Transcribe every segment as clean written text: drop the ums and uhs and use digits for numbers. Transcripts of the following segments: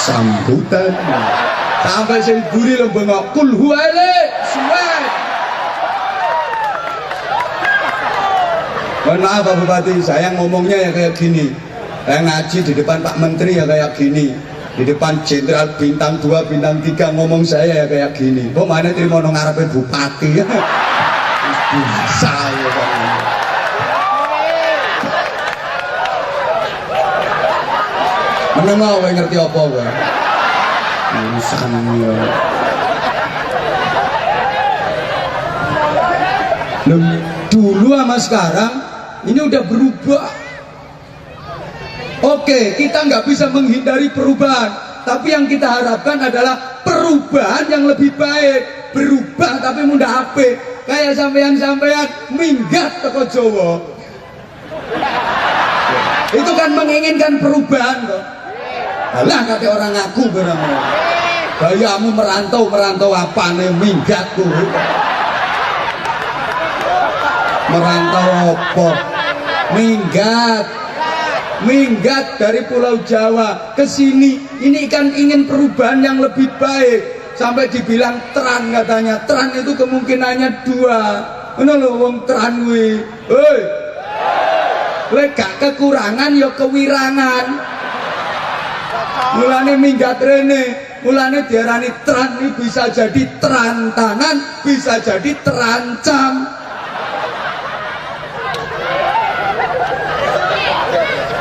sambutan sampai sing buri lembengok kul huwale suwet. Mohon maaf Pak Bupati, saya ngomongnya ya kayak gini. Saya ngaji di depan Pak Menteri ya kayak gini, di depan Jenderal bintang 2, bintang 3 ngomong saya ya kayak gini. Kok mana terima nang ngarepe bupati ya? Bisa ya Pak. Menengah kowe ngerti apa kowe? Urusan ya. Dulu sama sekarang ini udah berubah. Oke, kita nggak bisa menghindari perubahan, tapi yang kita harapkan adalah perubahan yang lebih baik. Berubah tapi mudah apik. Kayak sampean-sampean minggat teko Jawa. Itu kan menginginkan perubahan kok. Alah kata orang aku barang. Gayamu merantau apa nih minggatku. Merantau apa? Minggat dari Pulau Jawa ke sini. Ini kan ingin perubahan yang lebih baik. Sampai dibilang teran katanya. Teran itu kemungkinannya 2. Ngono lho wong teran kuwi. Hei. Lek gak kekurangan ya kewirangan. Mulane minggat rene, mulane diarani teran ini bisa jadi terantangan, bisa jadi terancam.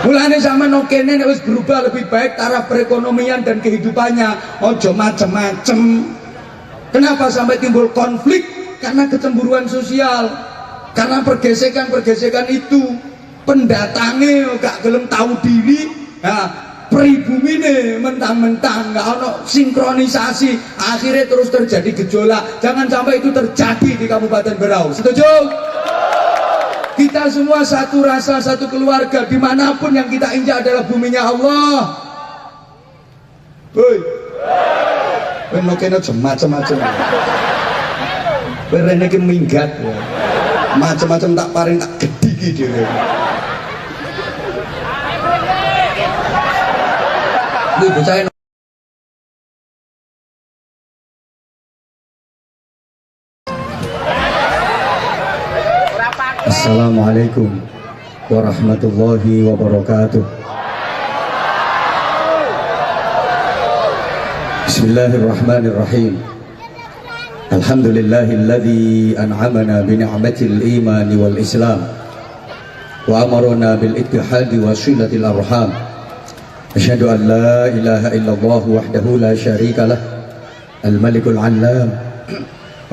Mulane sama nokene nek wis berubah lebih baik taraf perekonomian dan kehidupannya, ojo macem-macem. Kenapa sampai timbul konflik? Karena kecemburuan sosial, karena pergesekan itu. Pendatangnya gak gelem tahu diri, nah, pribumi nih mentang-mentang gak ono sinkronisasi, akhirnya terus terjadi gejolak. Jangan sampai itu terjadi di Kabupaten Berau. Setuju? Kita semua satu rasa, satu keluarga. Dimanapun yang kita injak adalah buminya Allah. Hei, penoknya macam-macam. Berene ki minggat, macam-macam tak paring tak gedhi dhewe. Assalamualaikum warahmatullahi wabarakatuh. Bismillahirrahmanirrahim. Alhamdulillahilladzi an'amana bi ni'matil iman wal islam wa amarna bil ittihadi wa silatil arham. Asyhadu an la ilaha illallah wahdahu la syarika lah al-malikul allam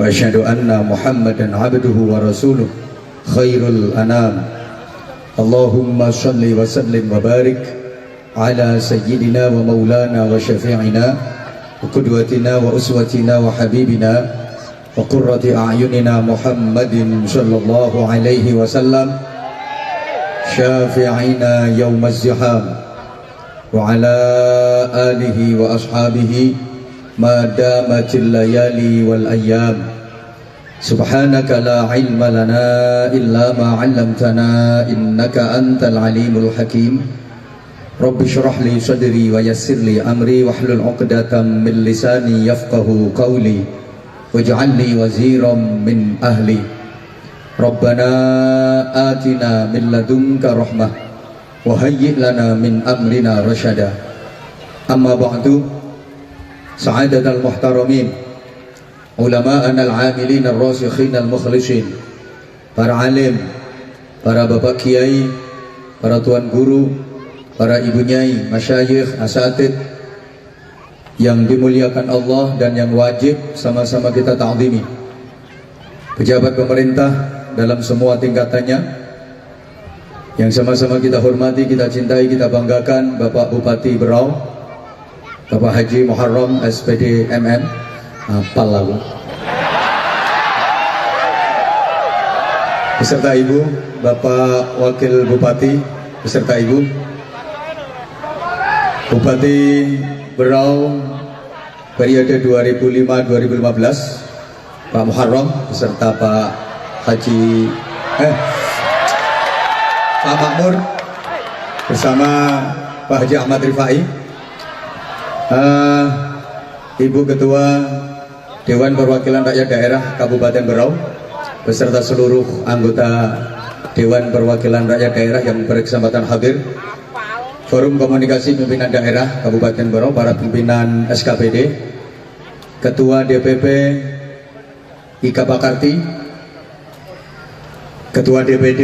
wa asyhadu anna muhammadan abduhu wa rasuluh khairul anam. Allahumma shalli wa sallim wa barik ala sayyidina wa maulana wa syafi'ina wa qudwatina wa uswatina wa habibina wa qurrati a'yunina Muhammadin sallallahu alaihi wasallam syafi'ina yawmaz ziham wa ala alihi wa ashabihi ma damatil layali wal ayyam. Subhanaka la ilma lana illa ma 'allamtana innaka antal alimul hakim. Rabbi shrah li sadri wa yassir li amri wahlul 'uqdatam min lisani yafqahu qawli waj'al li waziran min ahli. Rabbana atina min ladunka rahmah wa hayyi' lana min amrina rasyada. Amma ba'du, sa'adatal muhtaramin, ulama'ana al-amilin ar-rasikhin al-mukhlisin, para alim, para bapak kiai, para tuan guru, para ibu nyai, masyayikh, asatid yang dimuliakan Allah dan yang wajib sama-sama kita ta'zimi. Pejabat pemerintah dalam semua tingkatannya yang sama-sama kita hormati, kita cintai, kita banggakan, Bapak Bupati Berau, Bapak Haji Muharram SPD MM, apal lalu, beserta Ibu, Bapak Wakil Bupati, beserta Ibu, Bupati Berau periode 2005-2015, Pak Muharram, beserta Pak Haji Pak Makmur bersama Pak Haji Ahmad Rifai, Ibu Ketua Dewan Perwakilan Rakyat Daerah Kabupaten Berau beserta seluruh anggota Dewan Perwakilan Rakyat Daerah yang berkesempatan hadir, Forum Komunikasi Pimpinan Daerah Kabupaten Berau, para pimpinan SKPD, Ketua DPP Ika Pakarti, Ketua DPD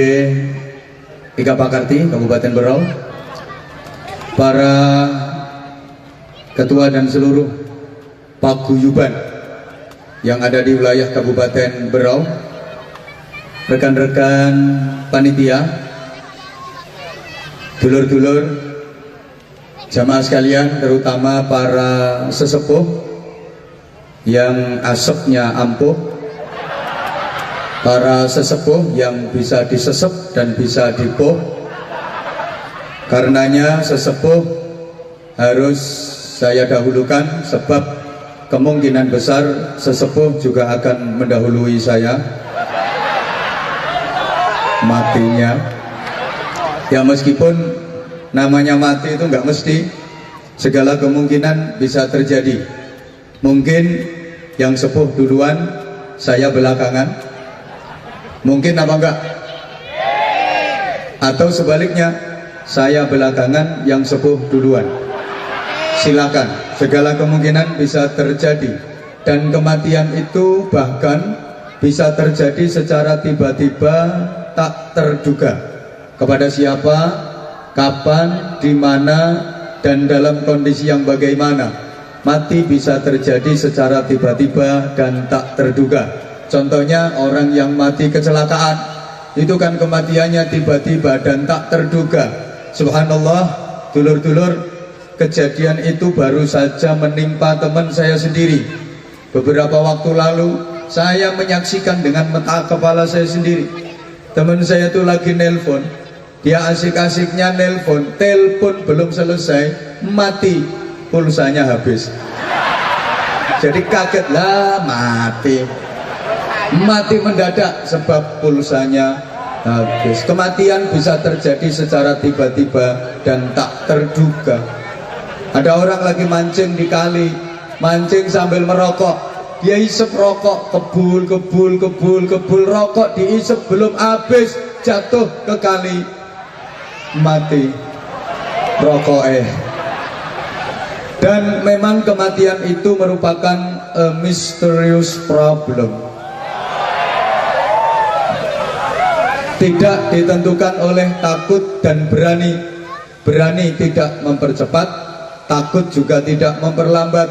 Ika Pakarti Kabupaten Berau, para ketua dan seluruh paguyuban yang ada di wilayah Kabupaten Berau, rekan-rekan panitia, dulur-dulur, jamaah sekalian, terutama para sesepuh yang asapnya ampuh, para sesepuh yang bisa disesep dan bisa dipuh. Karenanya sesepuh harus saya dahulukan, sebab kemungkinan besar sesepuh juga akan mendahului saya matinya. Ya, meskipun namanya mati itu nggak mesti, segala kemungkinan bisa terjadi. Mungkin yang sepuh duluan, saya belakangan. Mungkin apa enggak? Atau sebaliknya, saya belakangan, yang sepuh duluan. Silakan, segala kemungkinan bisa terjadi. Dan kematian itu bahkan bisa terjadi secara tiba-tiba, tak terduga. Kepada siapa, kapan, di mana, dan dalam kondisi yang bagaimana. Mati bisa terjadi secara tiba-tiba dan tak terduga. Contohnya orang yang mati kecelakaan, itu kan kematiannya tiba-tiba dan tak terduga. Subhanallah, dulur-dulur, kejadian itu baru saja menimpa teman saya sendiri. Beberapa waktu lalu saya menyaksikan dengan mata kepala saya sendiri. Teman saya itu lagi nelpon, dia asik-asiknya nelpon, telepon belum selesai, mati, pulsanya habis. Jadi kaget lah, mati mendadak sebab pulsanya habis. Kematian bisa terjadi secara tiba-tiba dan tak terduga. Ada orang lagi mancing di kali, mancing sambil merokok, dia isep rokok, kebul, rokok diisep belum habis, jatuh ke kali, mati rokoknya. Dan memang kematian itu merupakan a mysterious problem. Tidak ditentukan oleh takut dan berani. Berani tidak mempercepat, takut juga tidak memperlambat.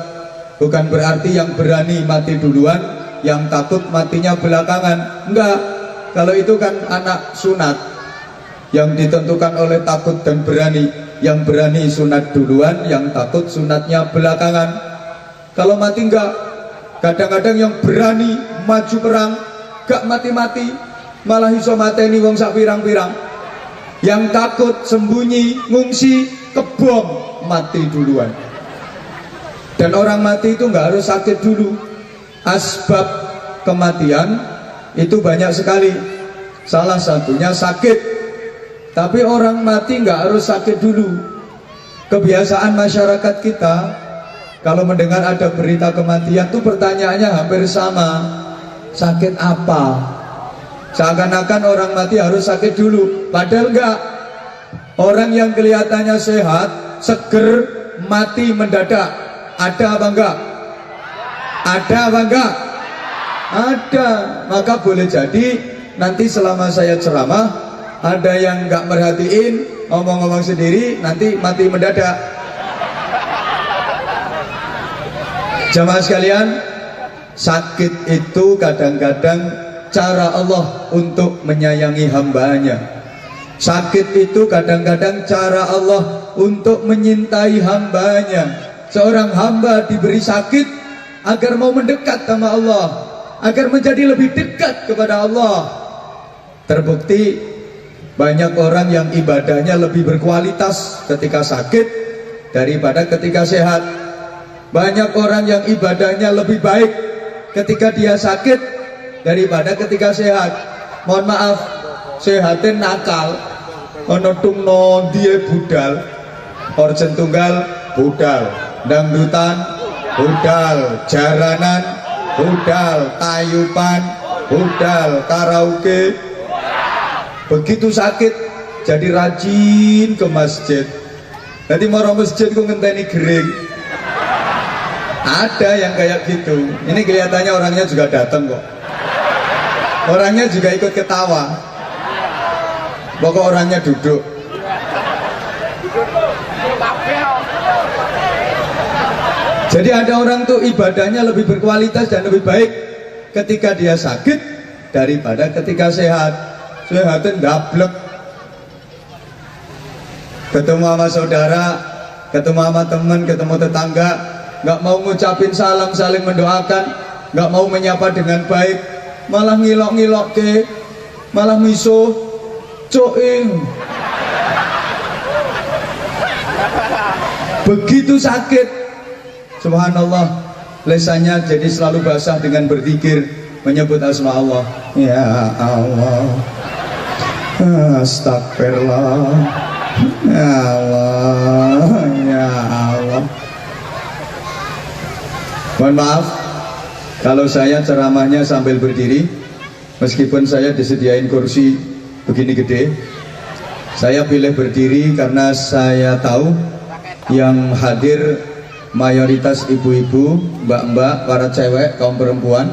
Bukan berarti yang berani mati duluan, yang takut matinya belakangan. Enggak, kalau itu kan anak sunat yang ditentukan oleh takut dan berani. Yang berani sunat duluan, yang takut sunatnya belakangan. Kalau mati enggak, kadang-kadang yang berani maju perang gak mati-mati, malah iso mateni wong sak pirang-pirang. Yang takut sembunyi, ngungsi, kebom, mati duluan. Dan orang mati itu nggak harus sakit dulu. Asbab kematian itu banyak sekali. Salah satunya sakit. Tapi orang mati nggak harus sakit dulu. Kebiasaan masyarakat kita, kalau mendengar ada berita kematian tuh pertanyaannya hampir sama. Sakit apa? Seakan-akan orang mati harus sakit dulu. Padahal enggak. Orang yang kelihatannya sehat, seger, mati mendadak, ada apa enggak? Ada apa enggak? Ada. Maka boleh jadi nanti selama saya ceramah, ada yang enggak merhatiin, ngomong-ngomong sendiri, nanti mati mendadak. Jamaah sekalian, sakit itu kadang-kadang cara Allah untuk menyayangi hambanya. Sakit itu kadang-kadang cara Allah untuk menyintai hambanya. Seorang hamba diberi sakit agar mau mendekat sama Allah, agar menjadi lebih dekat kepada Allah. Terbukti banyak orang yang ibadahnya lebih berkualitas ketika sakit daripada ketika sehat. Banyak orang yang ibadahnya lebih baik ketika dia sakit daripada ketika sehat. Mohon maaf, sehatin nakal, ono tungno dia budal, orjen tunggal budal. dangdutan, budal jaranan, budal tayupan, budal karaoke. Begitu sakit jadi rajin ke masjid. Nanti mau masjid ku ngenteni gering. Ada yang kayak gitu. Ini kelihatannya orangnya juga datang kok. Orangnya juga ikut ketawa. Pokok orangnya duduk. Jadi ada orang tuh ibadahnya lebih berkualitas dan lebih baik ketika dia sakit daripada ketika sehat. Sehatnya ndablek. Ketemu sama saudara, ketemu sama teman, ketemu tetangga, nggak mau ngucapin salam, saling mendoakan, nggak mau menyapa dengan baik, malah ngilok-ngilok ke, malah misuh, coing. Begitu sakit, subhanallah, lesannya jadi selalu basah dengan berzikir, menyebut asma Allah. Ya Allah, astagfirullah, ya Allah, ya Allah. Mohon maaf kalau saya ceramahnya sambil berdiri, meskipun saya disediain kursi begini gede. Saya pilih berdiri karena saya tahu yang hadir mayoritas ibu-ibu, mbak-mbak, para cewek, kaum perempuan.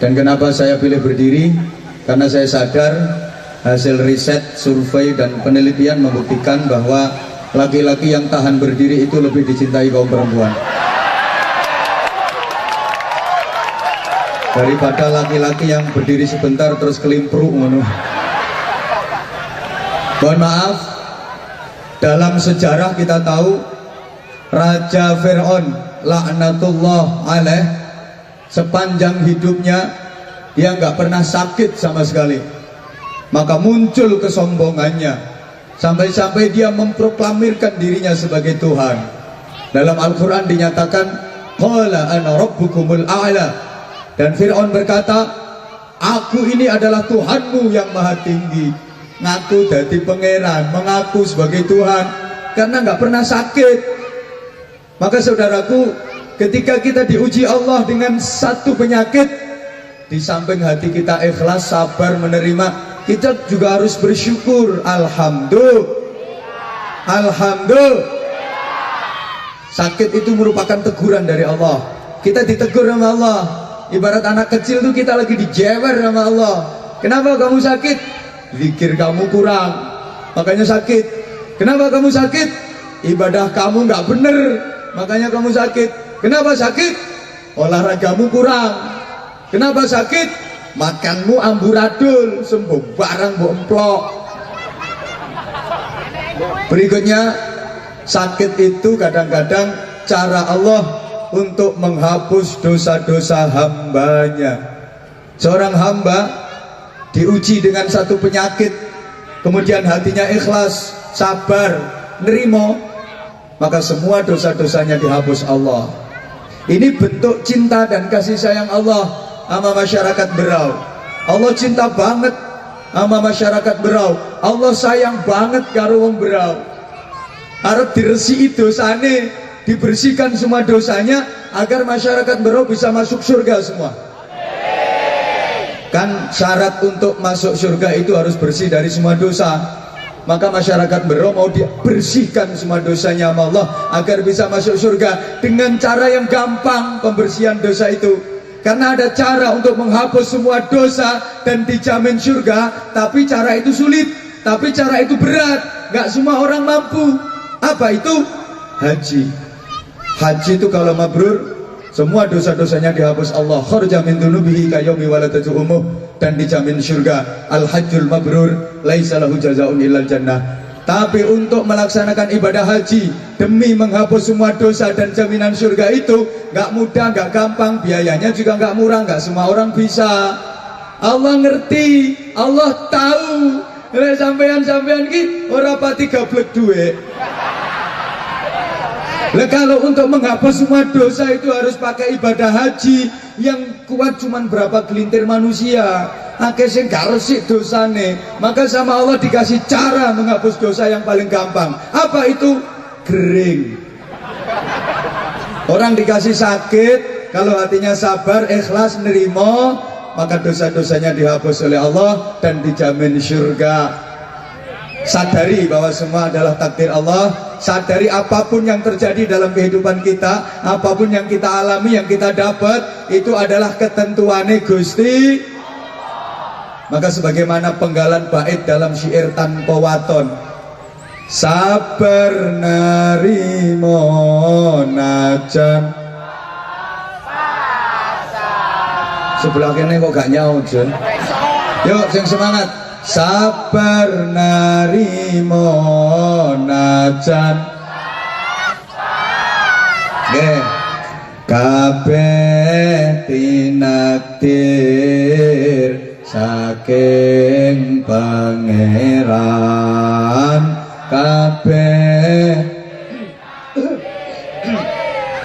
Dan kenapa saya pilih berdiri? Karena saya sadar hasil riset, survei, dan penelitian membuktikan bahwa laki-laki yang tahan berdiri itu lebih dicintai kaum perempuan daripada laki-laki yang berdiri sebentar terus kelimpruk. Mohon maaf, dalam sejarah kita tahu Raja Fir'aun laknatullah alaih, sepanjang hidupnya dia nggak pernah sakit sama sekali. Maka muncul kesombongannya sampai-sampai dia memproklamirkan dirinya sebagai Tuhan. Dalam Al-Quran dinyatakan qala ana rabbukumul a'la. Dan Fir'aun berkata, aku ini adalah Tuhanmu yang maha tinggi. Ngaku jadi pangeran, mengaku sebagai Tuhan karena nggak pernah sakit. Maka saudaraku, ketika kita diuji Allah dengan satu penyakit, di samping hati kita ikhlas, sabar, menerima, kita juga harus bersyukur. Alhamdulillah. Alhamdulillah. Sakit itu merupakan teguran dari Allah. Kita ditegur sama Allah. Ibarat anak kecil tuh kita lagi dijewer sama Allah. Kenapa kamu sakit? Zikir kamu kurang, makanya sakit. Kenapa kamu sakit? Ibadah kamu nggak bener, makanya kamu sakit. Kenapa sakit? Olahragamu kurang. Kenapa sakit? Makanmu amburadul, sembuh barang emplok. Berikutnya, sakit itu kadang-kadang cara Allah untuk menghapus dosa-dosa hambanya. Seorang hamba diuji dengan satu penyakit, kemudian hatinya ikhlas, sabar, nerimo, maka semua dosa-dosanya dihapus Allah. Ini bentuk cinta dan kasih sayang Allah sama masyarakat Berau. Allah cinta banget sama masyarakat Berau. Allah sayang banget karo wong Berau. Harap diresiki dosane, dibersihkan semua dosanya agar masyarakat Berau bisa masuk surga semua. Kan syarat untuk masuk surga itu harus bersih dari semua dosa. Maka masyarakat Berau mau dibersihkan semua dosanya sama Allah agar bisa masuk surga dengan cara yang gampang pembersihan dosa itu. Karena ada cara untuk menghapus semua dosa dan dijamin surga, tapi cara itu sulit, tapi cara itu berat, gak semua orang mampu. Apa itu? Haji. Haji itu kalau mabrur, semua dosa-dosanya dihapus Allah. Kharaja min dunubihi kayomi waladatu umuh, dan dijamin surga. Al-hajjul mabrur laisa lahu jazaa'un illal jannah. Tapi untuk melaksanakan ibadah haji demi menghapus semua dosa dan jaminan surga itu gak mudah, gak gampang, biayanya juga gak murah, gak semua orang bisa. Allah ngerti, Allah tahu. Sampean-sampean ki ora pati gablek duit. Lah kalau untuk menghapus semua dosa itu harus pakai ibadah haji yang kuat cuman berapa gelintir manusia. Akeh sing gak resik dosane. Maka sama Allah dikasih cara menghapus dosa yang paling gampang. Apa itu? Gering. Orang dikasih sakit, kalau hatinya sabar, ikhlas, nerimo, maka dosa-dosanya dihapus oleh Allah dan dijamin surga. Sadari bahwa semua adalah takdir Allah. Sadari apapun yang terjadi dalam kehidupan kita, apapun yang kita alami, yang kita dapat, itu adalah ketentuannya Gusti. Maka sebagaimana penggalan bait dalam syair tanpa waton, sabar narimo najan. Sebelah kene kok gak nyaut, Jon? Yuk, sing semangat. Sabar narimo najan. Nggih. Kabeh tinakdir saking pangeran, kabeh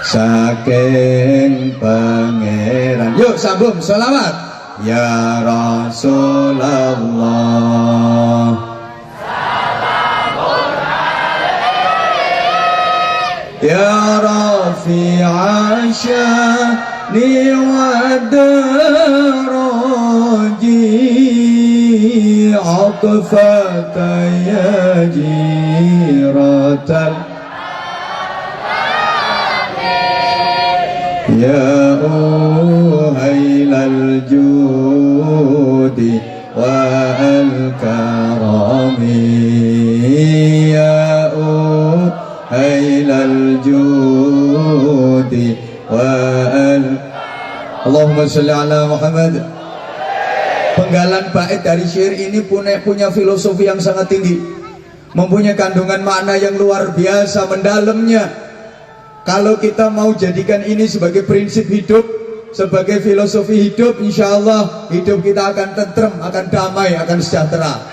saking pangeran. Yuk sambung sholawat. Ya Rasulullah, salamun alaik. Ya Rafi'a sya'ni wa daraji, atfata ya jiratal. Ya uhailal judi wa al-karami, ya uhailal judi wa al. Allahumma sholli ala Muhammad. Penggalan bait dari syair ini punya filosofi yang sangat tinggi, mempunyai kandungan makna yang luar biasa mendalamnya. Kalau kita mau jadikan ini sebagai prinsip hidup, sebagai filosofi hidup, insya Allah hidup kita akan tentrem, akan damai, akan sejahtera.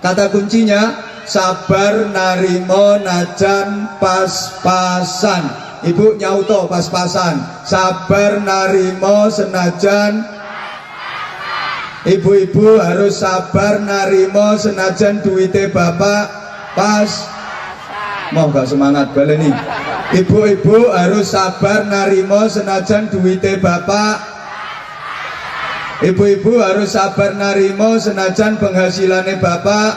Kata kuncinya, sabar narimo najan pas-pasan. Ibu nyauto pas-pasan. Sabar narimo senajan. Ibu-ibu harus sabar narimo senajan duite bapak pas. Mau gak semangat baleni? Ibu-ibu harus sabar narimo senajan duite bapak. Ibu-ibu harus sabar narimo senajan penghasilannya bapak.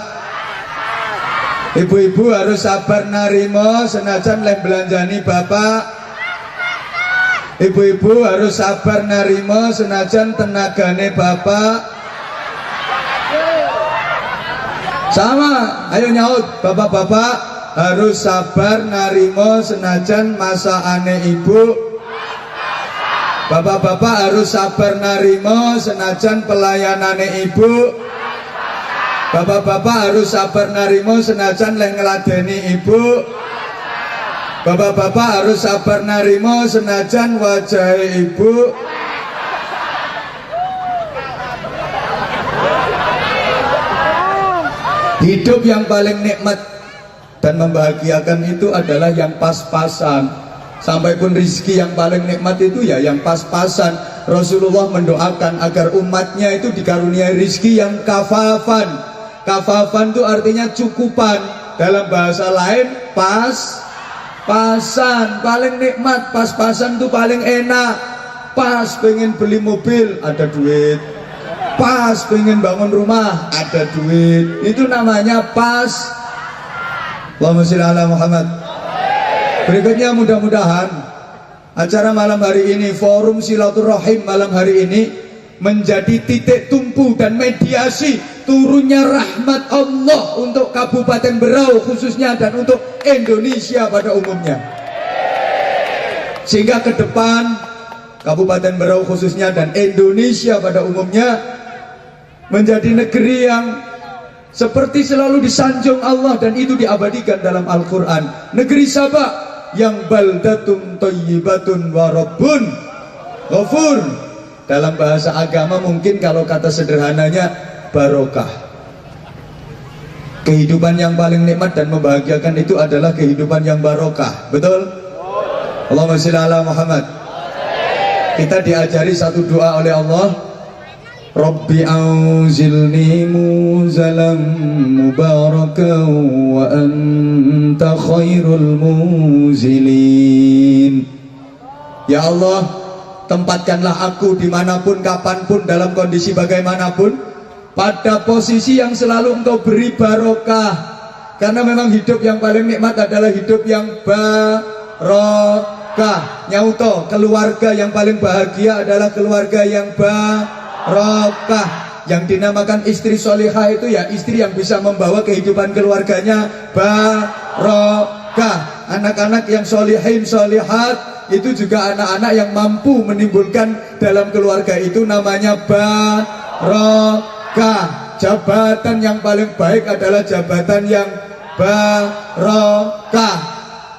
Ibu-ibu harus sabar narimo senajan lem belanjani bapak. Ibu-ibu harus sabar narimo senajan tenagane bapak. Sama, ayo nyaut bapak-bapak. Harus sabar narimo senajan masaane ibu. Bapak-bapak harus sabar narimo senajan pelayanane ibu. Bapak-bapak harus sabar narimo senajan leh ngeladeni ibu. Bapak-bapak harus sabar narimo senajan wajahe ibu. Hidup yang paling nikmat dan membahagiakan itu adalah yang pas-pasan. Sampai pun rizki yang paling nikmat itu ya yang pas-pasan. Rasulullah mendoakan agar umatnya itu dikaruniai rizki yang kafafan. Kafafan itu artinya cukupan. Dalam bahasa lain pas-pasan. Paling nikmat, pas-pasan itu paling enak. Pas pengen beli mobil ada duit, pas pengen bangun rumah ada duit. Itu namanya pas. Allahumma sholli ala Muhammad. Berikutnya mudah-mudahan acara malam hari ini, forum silaturahim malam hari ini menjadi titik tumpu dan mediasi turunnya rahmat Allah untuk Kabupaten Berau khususnya dan untuk Indonesia pada umumnya. Sehingga ke depan Kabupaten Berau khususnya dan Indonesia pada umumnya menjadi negeri yang seperti selalu disanjung Allah dan itu diabadikan dalam Al-Quran. Negeri Sabah yang baldatun thayyibatun wa rabbun ghafur. Dalam bahasa agama mungkin kalau kata sederhananya barokah. Kehidupan yang paling nikmat dan membahagiakan itu adalah kehidupan yang barokah. Betul? Allahumma sholli ala Muhammad. Kita diajari satu doa oleh Allah. Rabbi anzilni muzalam mubarakan wa anta khairul munzilin. Ya Allah, tempatkanlah aku dimanapun, kapanpun, dalam kondisi bagaimanapun, pada posisi yang selalu Engkau beri barokah. Karena memang hidup yang paling nikmat adalah hidup yang barokah. Nyauto, keluarga yang paling bahagia adalah keluarga yang barokah. Yang dinamakan istri solihah itu ya istri yang bisa membawa kehidupan keluarganya barokah. Anak-anak yang solihin solihat itu juga anak-anak yang mampu menimbulkan dalam keluarga itu namanya barokah. Jabatan yang paling baik adalah jabatan yang barokah.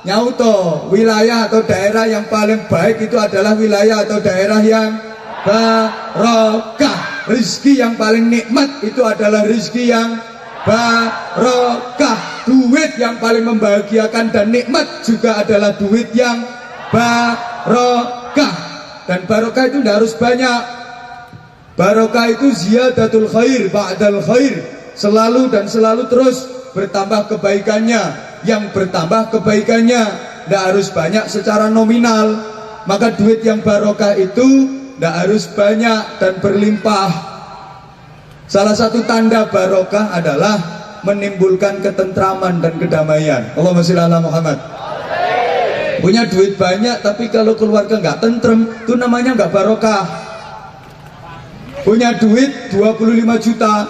Nyauto, wilayah atau daerah yang paling baik itu adalah wilayah atau daerah yang barokah. Rizki yang paling nikmat itu adalah rizki yang barokah. Duit yang paling membahagiakan dan nikmat juga adalah duit yang barokah. Dan barokah itu tidak harus banyak. Barokah itu ziyadatul khair ba'dal khair, selalu dan selalu terus bertambah kebaikannya. Yang bertambah kebaikannya tidak harus banyak secara nominal. Maka duit yang barokah itu tidak harus banyak dan berlimpah. Salah satu tanda barokah adalah menimbulkan ketentraman dan kedamaian. Allahumma sholli ala Muhammad. Punya duit banyak tapi kalau keluarga nggak tentrem, itu namanya nggak barokah. Punya duit 25 juta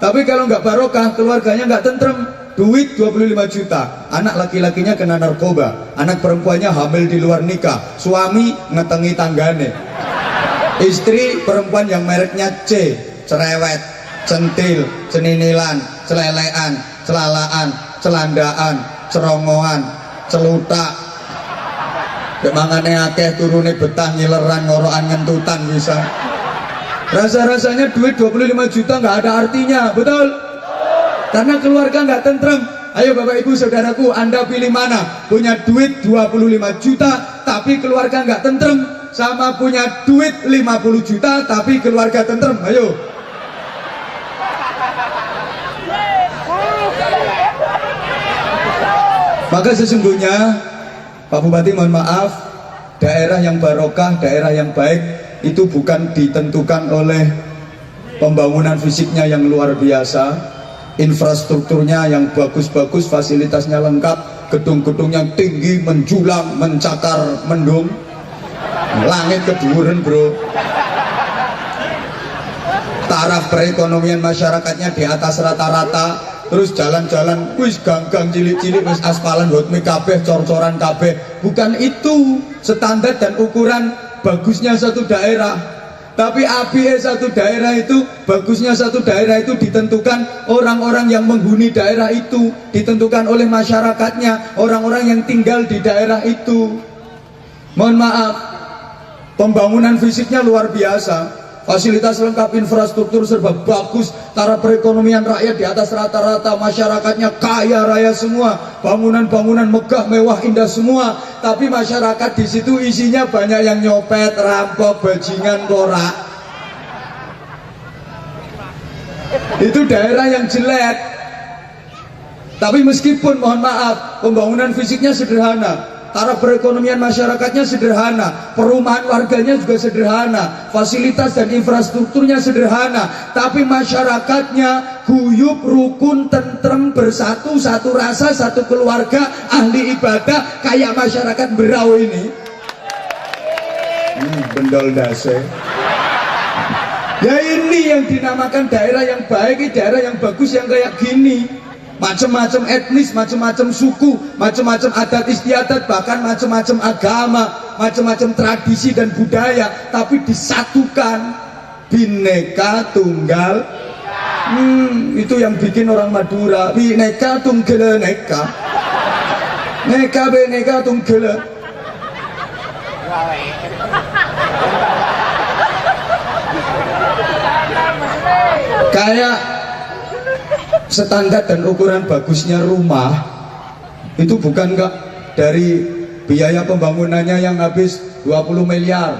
tapi kalau nggak barokah, keluarganya nggak tentrem. Duit 25 juta, anak laki-lakinya kena narkoba, anak perempuannya hamil di luar nikah, suami ngetengi tanggane, istri perempuan yang mereknya C, cerewet, centil, ceninilan, celelean, celalaan, celandaan, cerongoan, celutak, mangane akeh, turune betah, nyileran, ngorokan, ngentutan bisa. Rasa-rasanya duit 25 juta nggak ada artinya, betul? Karena keluarga nggak tentrem. Ayo Bapak Ibu Saudaraku, Anda pilih mana? Punya duit 25 juta tapi keluarga nggak tentrem, sama punya duit 50 juta tapi keluarga tentrem? Ayo. Maka sesungguhnya Pak Bupati mohon maaf, daerah yang barokah, daerah yang baik itu bukan ditentukan oleh pembangunan fisiknya yang luar biasa, infrastrukturnya yang bagus-bagus, fasilitasnya lengkap, gedung-gedung yang tinggi, menjulang, mencakar, mendung, langit keduren bro. Taraf perekonomian masyarakatnya di atas rata-rata, terus jalan-jalan wis gang-gang cilik-cilik, wis aspalan hotmi kabeh, cor-coran kabeh. Bukan itu standar dan ukuran bagusnya satu daerah. Tapi ABE satu daerah itu, bagusnya satu daerah itu ditentukan orang-orang yang menghuni daerah itu, ditentukan oleh masyarakatnya, orang-orang yang tinggal di daerah itu. Mohon maaf, pembangunan fisiknya luar biasa, fasilitas lengkap, infrastruktur serba bagus, taraf perekonomian rakyat di atas rata-rata, masyarakatnya kaya raya semua, bangunan-bangunan megah, mewah, indah semua. Tapi masyarakat di situ isinya banyak yang nyopet, rampok, bajingan, korak. Itu daerah yang jelek. Tapi meskipun mohon maaf, pembangunan fisiknya sederhana, taraf perekonomian masyarakatnya sederhana, perumahan warganya juga sederhana, fasilitas dan infrastrukturnya sederhana, tapi masyarakatnya guyup, rukun, tentrem, bersatu, satu rasa, satu keluarga, ahli ibadah, kayak masyarakat Berau ini. Bendol dase. Ya ini yang dinamakan daerah yang baik, daerah yang bagus, yang kayak gini. Macam-macam etnis, macam-macam suku, macam-macam adat istiadat, bahkan macam-macam agama, macam-macam tradisi dan budaya, tapi disatukan, Bhinneka Tunggal. Itu yang bikin orang Madura, Bhinneka Tunggal Neka, Neka Bhinneka Tunggal. Kayak standar dan ukuran bagusnya rumah itu bukan enggak dari biaya pembangunannya yang habis 20 miliar,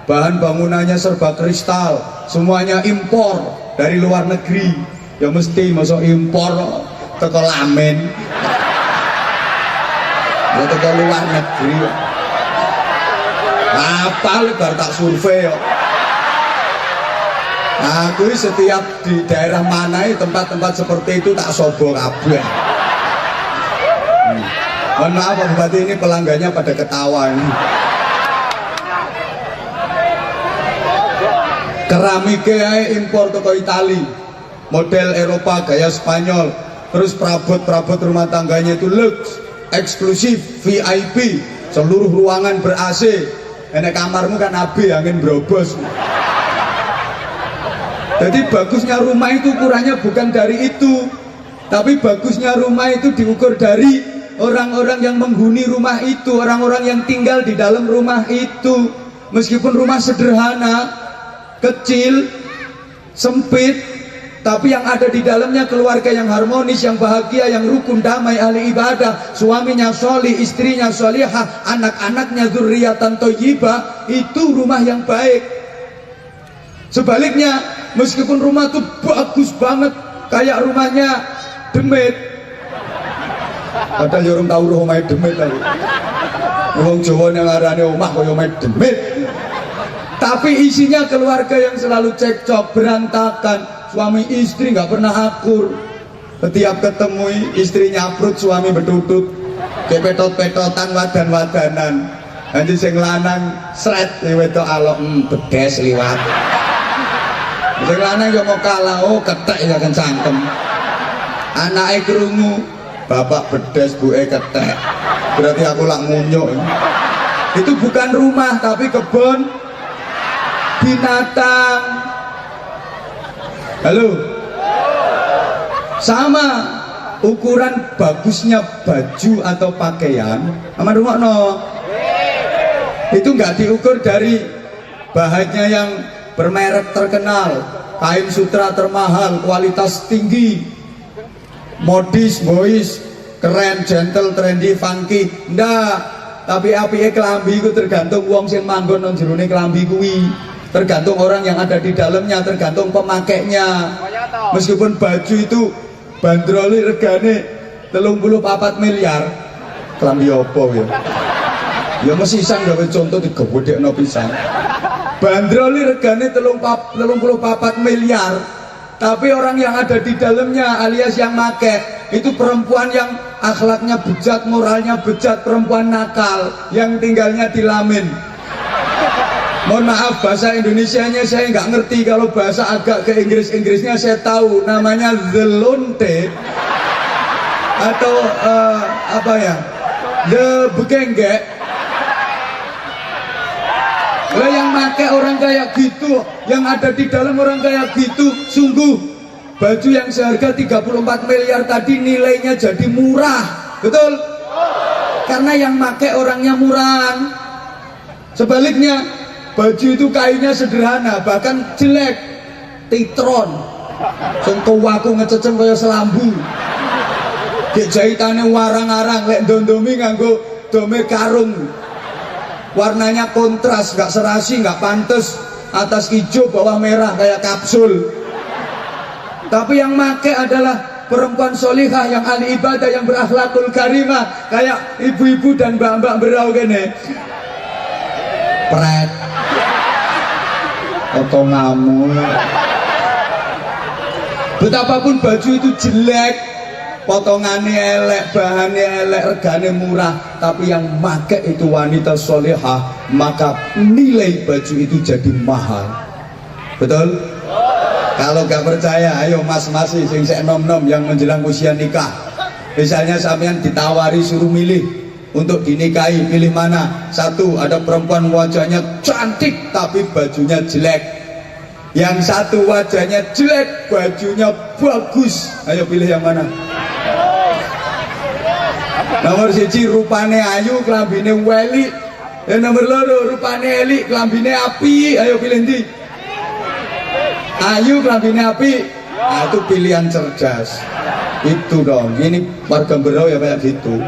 bahan bangunannya serba kristal, semuanya impor dari luar negeri. Ya mesti masuk impor teko lamen, ya teko luar negeri. apal bar tak survei kok. Aku setiap di daerah mana tempat-tempat seperti itu tak sobo kabeh. Mohon maaf Pak Bupati, ini pelanggannya pada ketawa ini. Keramiknya impor toko Itali, model Eropa gaya Spanyol, terus perabot-perabot rumah tangganya itu lux, eksklusif, VIP, seluruh ruangan ber AC. Enak kamarmu kan AB, angin berobos. Jadi bagusnya rumah itu ukurannya bukan dari itu, tapi bagusnya rumah itu diukur dari orang-orang yang menghuni rumah itu, orang-orang yang tinggal di dalam rumah itu. Meskipun rumah sederhana, kecil, sempit, tapi yang ada di dalamnya keluarga yang harmonis, yang bahagia, yang rukun, damai, ahli ibadah, suaminya sholih, istrinya sholihah, anak-anaknya dzurriatan thayyibah, itu rumah yang baik. Sebaliknya, meskipun rumah itu bagus banget, kayak rumahnya Demit, padahal ya orang tahu rumahnya Demit tadi. Wong Jawa yang ngarani omah kaya omah Demit. Tapi isinya keluarga yang selalu cekcok, berantakan, suami istri nggak pernah akur. Setiap ketemu istrinya aprut, suami betutut, kayak petot-petotan, wadan-wadanan. Nanti sing lanang sret, wedok alok, bedes liwat. Sing lanang yo mau kalah, oh ketek ya kan cangkem. Anake krungu, bapak bedes, buke ketek. Berarti aku lak ngunyuk. Itu bukan rumah tapi kebun binatang. Halo. Sama ukuran bagusnya baju atau pakaian, aman rumah no. Itu nggak diukur dari bahannya yang bermerek terkenal, kain sutra termahal, kualitas tinggi, modis, boys, keren, gentle, trendy, funky. Ndak, tapi apike klambi itu tergantung wong sing manggon nang jerone klambi kuwi. Tergantung orang yang ada di dalamnya, tergantung pemakainya. Meskipun baju itu bandroli regane 34 miliar, klambi opo ya? Ya mesisan gawe contoh digedhekno pisan. Bandroli regane 34 miliar, tapi orang yang ada di dalamnya alias yang make itu perempuan yang akhlaknya bejat, moralnya bejat, perempuan nakal yang tinggalnya di lamin. Mohon maaf bahasa Indonesianya saya nggak ngerti, kalau bahasa agak ke Inggrisnya saya tahu, namanya the lonte atau apa ya, the begenggek. Lah yang pakai orang kayak gitu, yang ada di dalam orang kayak gitu, sungguh baju yang seharga 34 miliar tadi nilainya jadi murah, betul? Karena yang pakai orangnya murahan. Sebaliknya, baju itu kainnya sederhana, bahkan jelek, titron, sing tuwaku ngececem kaya selambu, gek jahitane warang-arang, lek dondomi nganggo dome karung, warnanya kontras, gak serasi, gak pantes, atas hijau bawah merah kayak kapsul. Tapi yang make adalah perempuan solihah yang ahli ibadah, yang berakhlakul karimah, kayak ibu-ibu dan mbak-mbak berau gini. Pret potonganmu. Betapapun baju itu jelek, potongannya elek, bahannya elek, regane murah, tapi yang make itu wanita solehah, maka nilai baju itu jadi mahal. Betul? Kalau gak percaya, ayo mas-mas sing sek nom-nom yang menjelang usia nikah, misalnya sampean ditawari suruh milih untuk dinikahi, pilih mana? Satu, ada perempuan wajahnya cantik tapi bajunya jelek. Yang satu wajahnya jelek, bajunya bagus. Ayo pilih yang mana? Nomor siji rupane ayu, klambine weli. Nomor loro rupane elik, klambine api. Ayo pilih ndi? Ayu, klambine api. Nah, itu pilihan cerdas. Itu dong, ini warga Berau ya kayak gitu.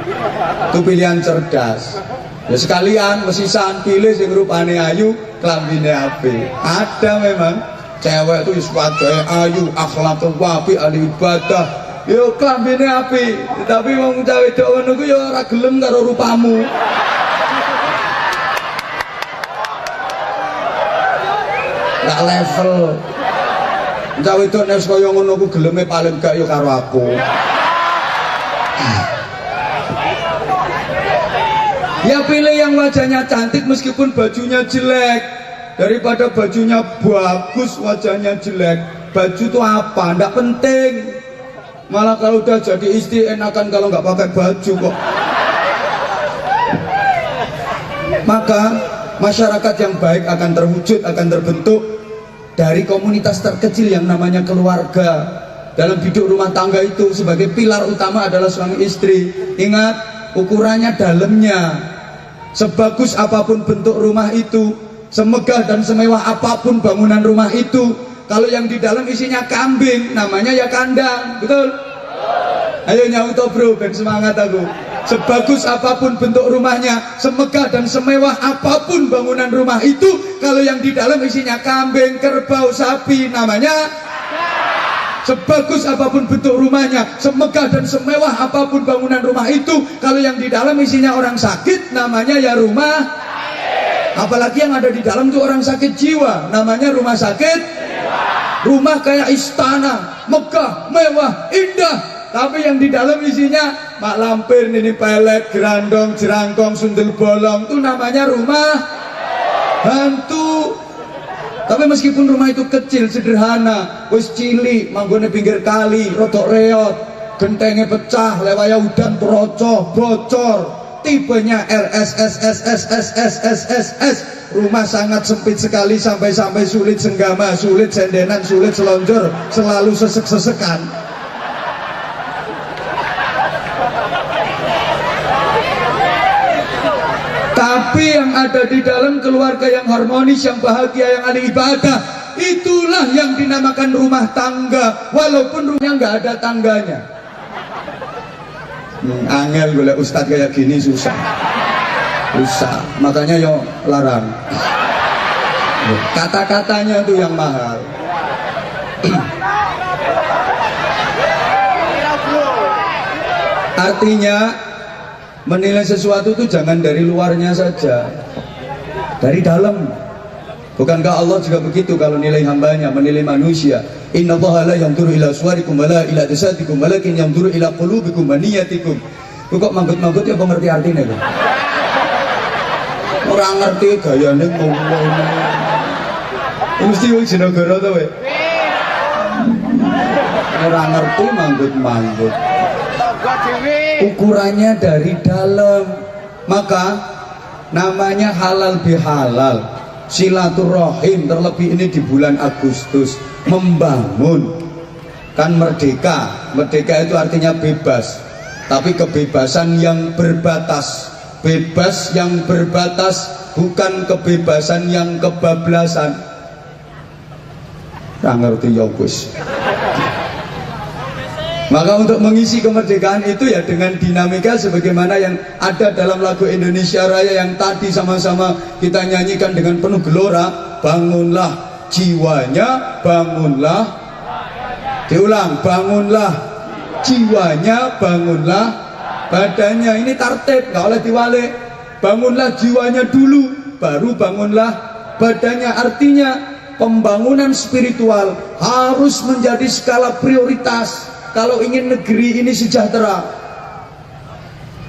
Itu pilihan cerdas. Ya sekalian mesisan pilih sing rupane ayu, klambine apik. Ada memang cewek itu wajahnya ayu, akhlakul wapi, ahli ibadah, yo klambine apik, tapi wong cewek ngono ku yo ora gelem karo rupamu. gak level. Cawe itu nek kaya ngono ku geleme paling gak yo karo aku. Ya pilih yang wajahnya cantik meskipun bajunya jelek, daripada bajunya bagus wajahnya jelek. Baju itu apa? Nggak penting. Malah kalau udah jadi istri enakan kalau nggak pakai baju kok. Maka masyarakat yang baik akan terwujud, akan terbentuk dari komunitas terkecil yang namanya keluarga. Dalam hidup rumah tangga itu sebagai pilar utama adalah suami istri. Ingat, ukurannya dalamnya. Sebagus apapun bentuk rumah itu, semegah dan semewah apapun bangunan rumah itu, kalau yang di dalam isinya kambing, namanya ya kandang. Betul? Ayo nyauto bro, ben semangat aku. Sebagus apapun bentuk rumahnya, semegah dan semewah apapun bangunan rumah itu, kalau yang di dalam isinya kambing, kerbau, sapi, namanya. Sebagus apapun bentuk rumahnya, semegah dan semewah apapun bangunan rumah itu, kalau yang di dalam isinya orang sakit, namanya ya rumah. Apalagi yang ada di dalam itu orang sakit jiwa, namanya rumah sakit. Rumah kayak istana, megah, mewah, indah, tapi yang di dalam isinya mak lampir, nini pelet, gerandong, jerangkong, sundel bolong, itu namanya rumah hantu. Tapi meskipun rumah itu kecil, sederhana, wis cilik, manggone pinggir kali, rodok reot, gentengnya pecah, lewaya udan trocoh, bocor, tipenya RSSSSSSSSS, rumah sangat sempit sekali sampai sulit senggama, sulit sendenan, sulit selonjor, selalu sesek-sesekan. Tapi yang ada di dalam keluarga yang harmonis, yang bahagia, yang ahli ibadah, itulah yang dinamakan rumah tangga, walaupun rumahnya nggak ada tangganya. Angel boleh ustadz kayak gini susah, makanya yo larang. Kata-katanya tuh yang mahal. Artinya menilai sesuatu itu jangan dari luarnya saja, dari dalam. Bukankah Allah juga begitu kalau nilai hambanya, menilai manusia? Innallaha la yanzuru ila suwarikum wala ila jasadikum walakin yanzuru ila qulubikum wa niyatikum. Kok manggut-manggut ya pengerti artinya itu? Orang ngerti gayane ngomong. Mesti wong jenegara to we. Orang ngerti manggut-manggut. Ukurannya dari dalam, maka namanya halal bihalal, silaturahim, terlebih ini di bulan Agustus, membangun. Kan merdeka itu artinya bebas, tapi kebebasan yang berbatas. Bebas yang berbatas, bukan kebebasan yang kebablasan. Nggak ngerti ya wis. Maka untuk mengisi kemerdekaan itu ya dengan dinamika sebagaimana yang ada dalam lagu Indonesia Raya yang tadi sama-sama kita nyanyikan dengan penuh gelora. Bangunlah jiwanya, bangunlah, diulang, bangunlah jiwanya, bangunlah badannya. Ini tertib, gak oleh diwalik. Bangunlah jiwanya dulu, baru bangunlah badannya. Artinya pembangunan spiritual harus menjadi skala prioritas kalau ingin negeri ini sejahtera.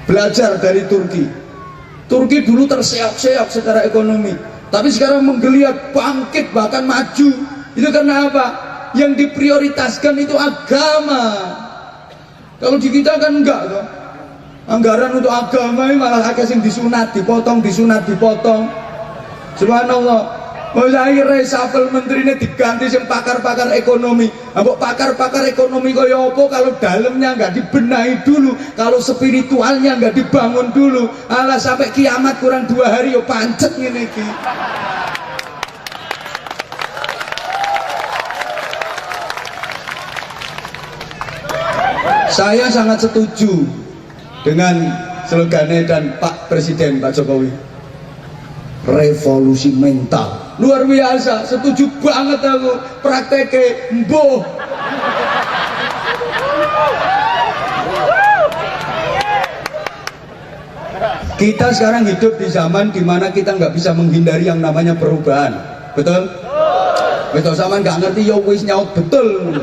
Belajar dari Turki. Turki dulu terseok-seok secara ekonomi, tapi sekarang menggeliat, bangkit, bahkan maju. Itu karena apa? Yang diprioritaskan itu agama. Kalau di kita kan enggak toh. Anggaran untuk agama ini malah agak yang disunat, dipotong, Subhanallah. Mau saya reshuffle menterinya diganti yang pakar-pakar ekonomi. Ambok pakar-pakar ekonomi kaya apa kalau dalamnya nggak dibenahi dulu, kalau spiritualnya nggak dibangun dulu. Alah sampai kiamat kurang 2 hari yo pancet ngene iki. Saya sangat setuju dengan slogannya dan Pak Presiden Pak Jokowi. Revolusi mental. Luar biasa, setuju banget aku. Prakteknya mboh. Kita sekarang hidup di zaman dimana kita nggak bisa menghindari yang namanya perubahan. Betul? Wis to sampean gak ngerti ya wis nyaut betul.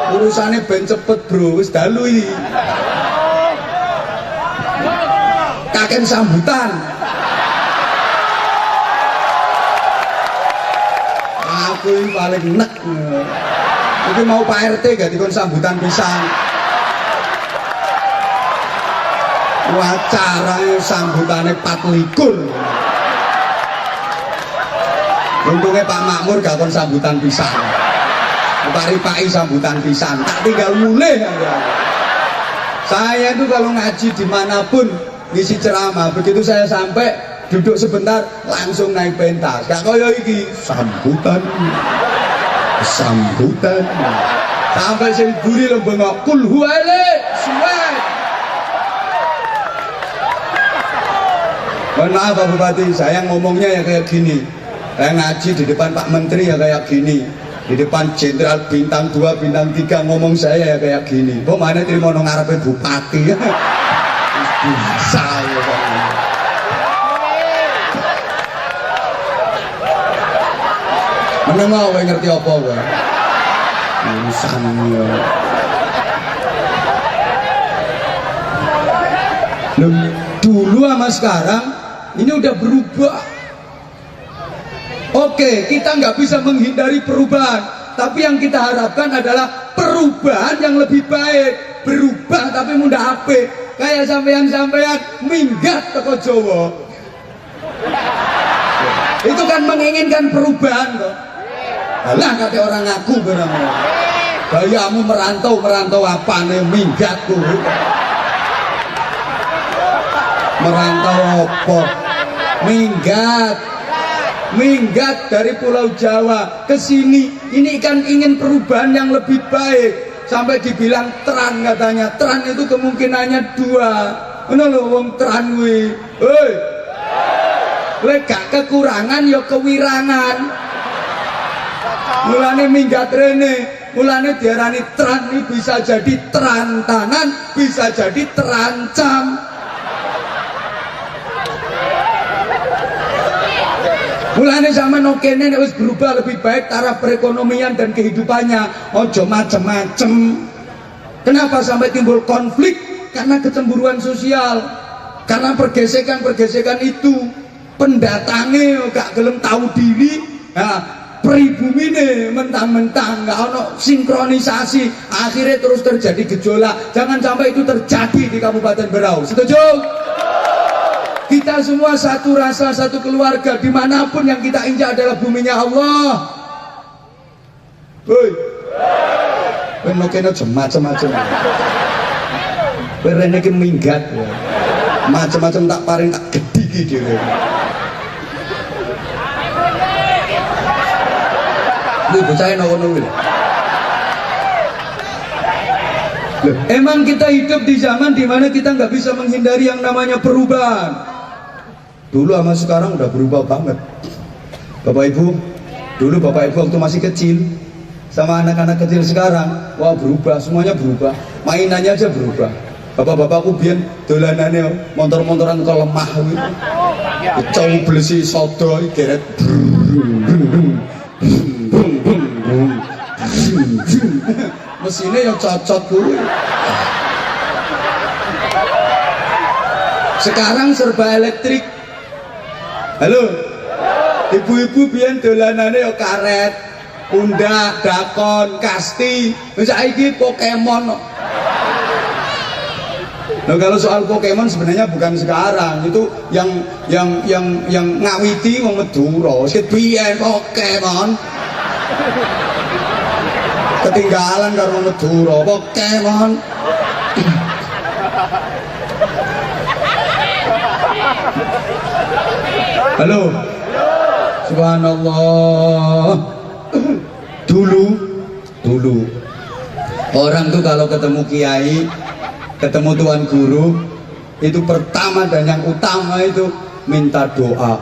Urusane ben cepet, Bro. Wis dalu iki. Kaken sambutan. Aku ini paling nek. Iki mau Pak RT gak dikon sambutan pisan. Wacarane sambutane 24. Untungnya Pak Makmur gak kon sambutan pisan. Pak Ripai sambutan pisan. Tak tinggal mulai aja. Saya itu kalau ngaji dimanapun ngisi ceramah, begitu saya sampai duduk sebentar langsung naik pentas. Gak kaya iki sambutan. Sambutan. Sampai sing buri lho bengok kul huwale suwet. Mohon maaf Pak Bupati, saya ngomongnya ya kayak gini. Saya ngaji di depan Pak Menteri ya kayak gini. Di depan Jenderal bintang 2, bintang 3 ngomong saya ya kayak gini. Kok mana terima nang ngarepe bupati ya? Bisa ya Pak. Menengah kowe ngerti apa kowe? Urusannya. Dulu sama sekarang ini udah berubah. Oke, kita nggak bisa menghindari perubahan, tapi yang kita harapkan adalah perubahan yang lebih baik. Berubah tapi mudah apik. Kayak sampean-sampean minggat teko Jawa. Itu kan menginginkan perubahan kok. Alah kata orang ngaku barang. Bayamu merantau apa nih minggatku. Merantau apa? Minggat dari Pulau Jawa ke sini. Ini kan ingin perubahan yang lebih baik. Sampai dibilang teran katanya. Teran itu kemungkinannya 2. Mana lo wong teran kuwi? Hei. Lek gak kekurangan ya kewirangan. Mulane minggat rene. Mulane diarani teran ini bisa jadi terantangan, bisa jadi terancam. Mulane zaman okene nek wis berubah lebih baik taraf perekonomian dan kehidupannya. Ojo macem-macem. Kenapa sampai timbul konflik? Karena kecemburuan sosial. Karena pergesekan itu. Pendatangnya gak gelem tahu diri. Nah, pribumine mentang-mentang gak ono sinkronisasi. Akhirnya terus terjadi gejolak. Jangan sampai itu terjadi di Kabupaten Berau. Setuju? Kita semua satu rasa, satu keluarga. Dimanapun yang kita injak adalah buminya Allah. Hei, penoknya macam-macam. Berene ki minggat, macam-macam tak paring tak gede gitu. Ini bocahnya nongol-nongol. Emang kita hidup di zaman dimana kita nggak bisa menghindari yang namanya perubahan. Dulu sama sekarang udah berubah banget. Bapak Ibu, dulu Bapak Ibu waktu masih kecil sama anak-anak kecil sekarang, wah berubah, semuanya berubah. Mainannya aja berubah. Bapak-bapakku biyen dolanane motor-motoran kok lemah gitu. Cowok belesi sodo geret. Mesinnya yang cocok kuwi. Sekarang serba elektrik. Halo, ibu-ibu biyen dolanane ya karet, undak, dakon, kasti. Saiki Pokemon. Nah, kalau soal Pokemon sebenarnya bukan sekarang, itu yang ngawiti wong Madura. Wis biyen Pokemon. Ketinggalan karo Madura, Pokemon. Halo. Subhanallah. Dulu orang tuh kalau ketemu kiai, ketemu tuan guru, itu pertama dan yang utama itu minta doa,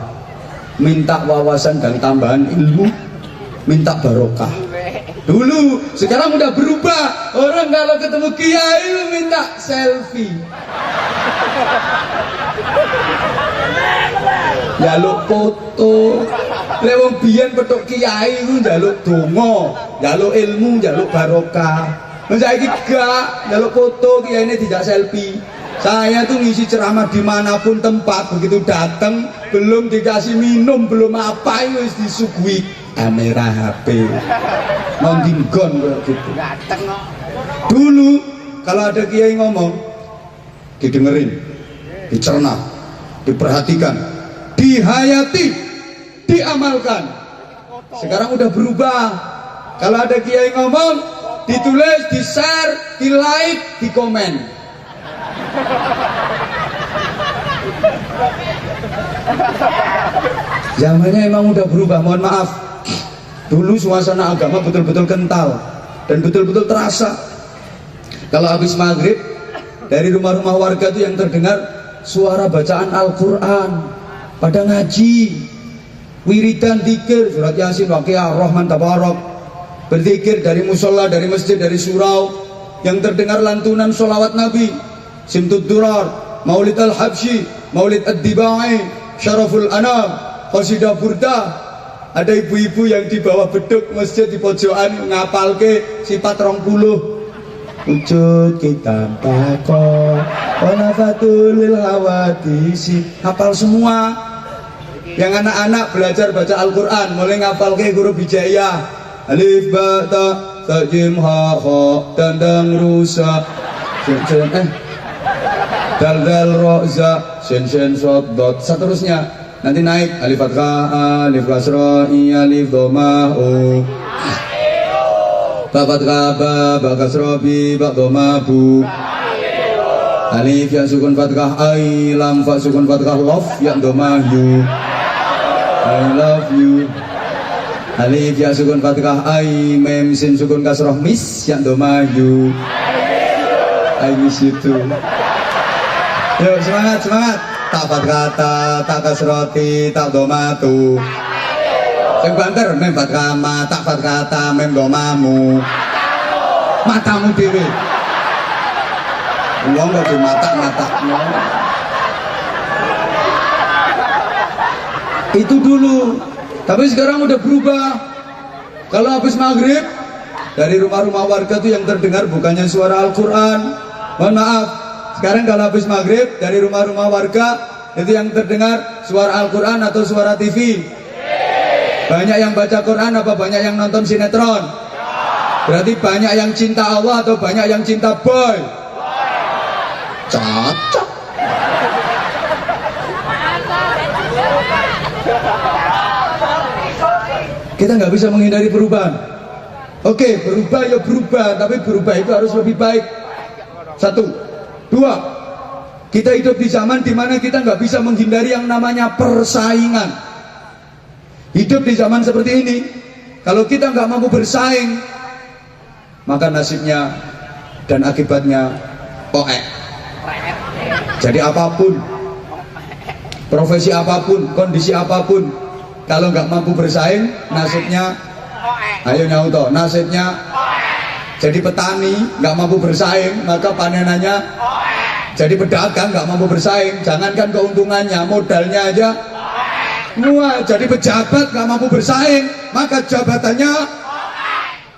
minta wawasan dan tambahan ilmu, minta barokah. Dulu, sekarang udah berubah. Orang kalau ketemu kiai minta selfie. Jaluk foto. Lek wong biyen petuk kiai ku njaluk donga, njaluk ilmu, njaluk barokah. Lah saiki gak, njaluk foto kiyaine dijak selfie. Saya tuh ngisi ceramah dimanapun tempat, begitu datang belum dikasih minum, belum apa wis disuguhi kamera HP. Nondinggon gitu. Dulu kalau ada kiai ngomong didengerin, dicerna, diperhatikan, dihayati, diamalkan. Sekarang udah berubah. Kalau ada kiai ngomong, ditulis, di-share, di-like, di-komen. Zamannya emang udah berubah, mohon maaf. Dulu suasana agama betul-betul kental dan betul-betul terasa. Kalau habis maghrib, dari rumah-rumah warga itu yang terdengar suara bacaan Al-Quran, pada ngaji, wiridan, dzikir, surat Yasin, Waqiah, Rahman, Tabarok, berzikir dari musola, dari masjid, dari surau, yang terdengar lantunan sholawat Nabi, Simtud Durar, Maulid Al-Habsyi, Maulid Ad-Dibai, Syaraful Anam, Qasidah Burdah. Ada ibu-ibu yang di bawah beduk masjid di pojokan ngapalke sifat 20. Wujud kita takon wanafatul hawadisi, hafal semua. Yang anak-anak belajar baca Al-Quran mulai ngapal ke huruf hijaiyah, alif ba ta ta jim ha kha dan dang rusa dal dal ro za shin shin shad dot, seterusnya. Nanti naik alif fathah, alif kasra, alif dhamma, ba fathah, ba kasra, ba dhamma, bu. Alif ya sukun fathah, ai lam fa sukun fathah, love ya dhamma, you. I love you. Alif ya sukun fathah, ai mem sin sukun kasrah, miss ya dhamma, you. I miss you too. Yuk semangat, semangat. Tak kata, tak kasroti, tak domatu. Sing banter mem kama, tak kata, mem domamu. Matamu dhewe. Wong kok mata-matamu. Itu dulu. Tapi sekarang udah berubah. Kalau habis maghrib, dari rumah-rumah warga tuh yang terdengar bukannya suara Al-Quran. Mohon maaf. Sekarang kalau habis maghrib dari rumah-rumah warga itu yang terdengar suara Al-Quran atau suara TV? Banyak yang baca Quran apa banyak yang nonton sinetron? Berarti banyak yang cinta Allah atau banyak yang cinta boy? Cocok. Kita nggak bisa menghindari perubahan. Oke, berubah ya berubah, tapi berubah itu harus lebih baik. Satu. Dua, kita hidup di zaman dimana kita nggak bisa menghindari yang namanya persaingan. Hidup di zaman seperti ini, kalau kita nggak mampu bersaing, maka nasibnya dan akibatnya oek. Jadi apapun, profesi apapun, kondisi apapun, kalau nggak mampu bersaing, nasibnya, ayo nyauto, nasibnya. Jadi petani nggak mampu bersaing, maka panenannya. Jadi pedagang nggak mampu bersaing, jangankan keuntungannya, modalnya aja. Wah, jadi pejabat nggak mampu bersaing, maka jabatannya.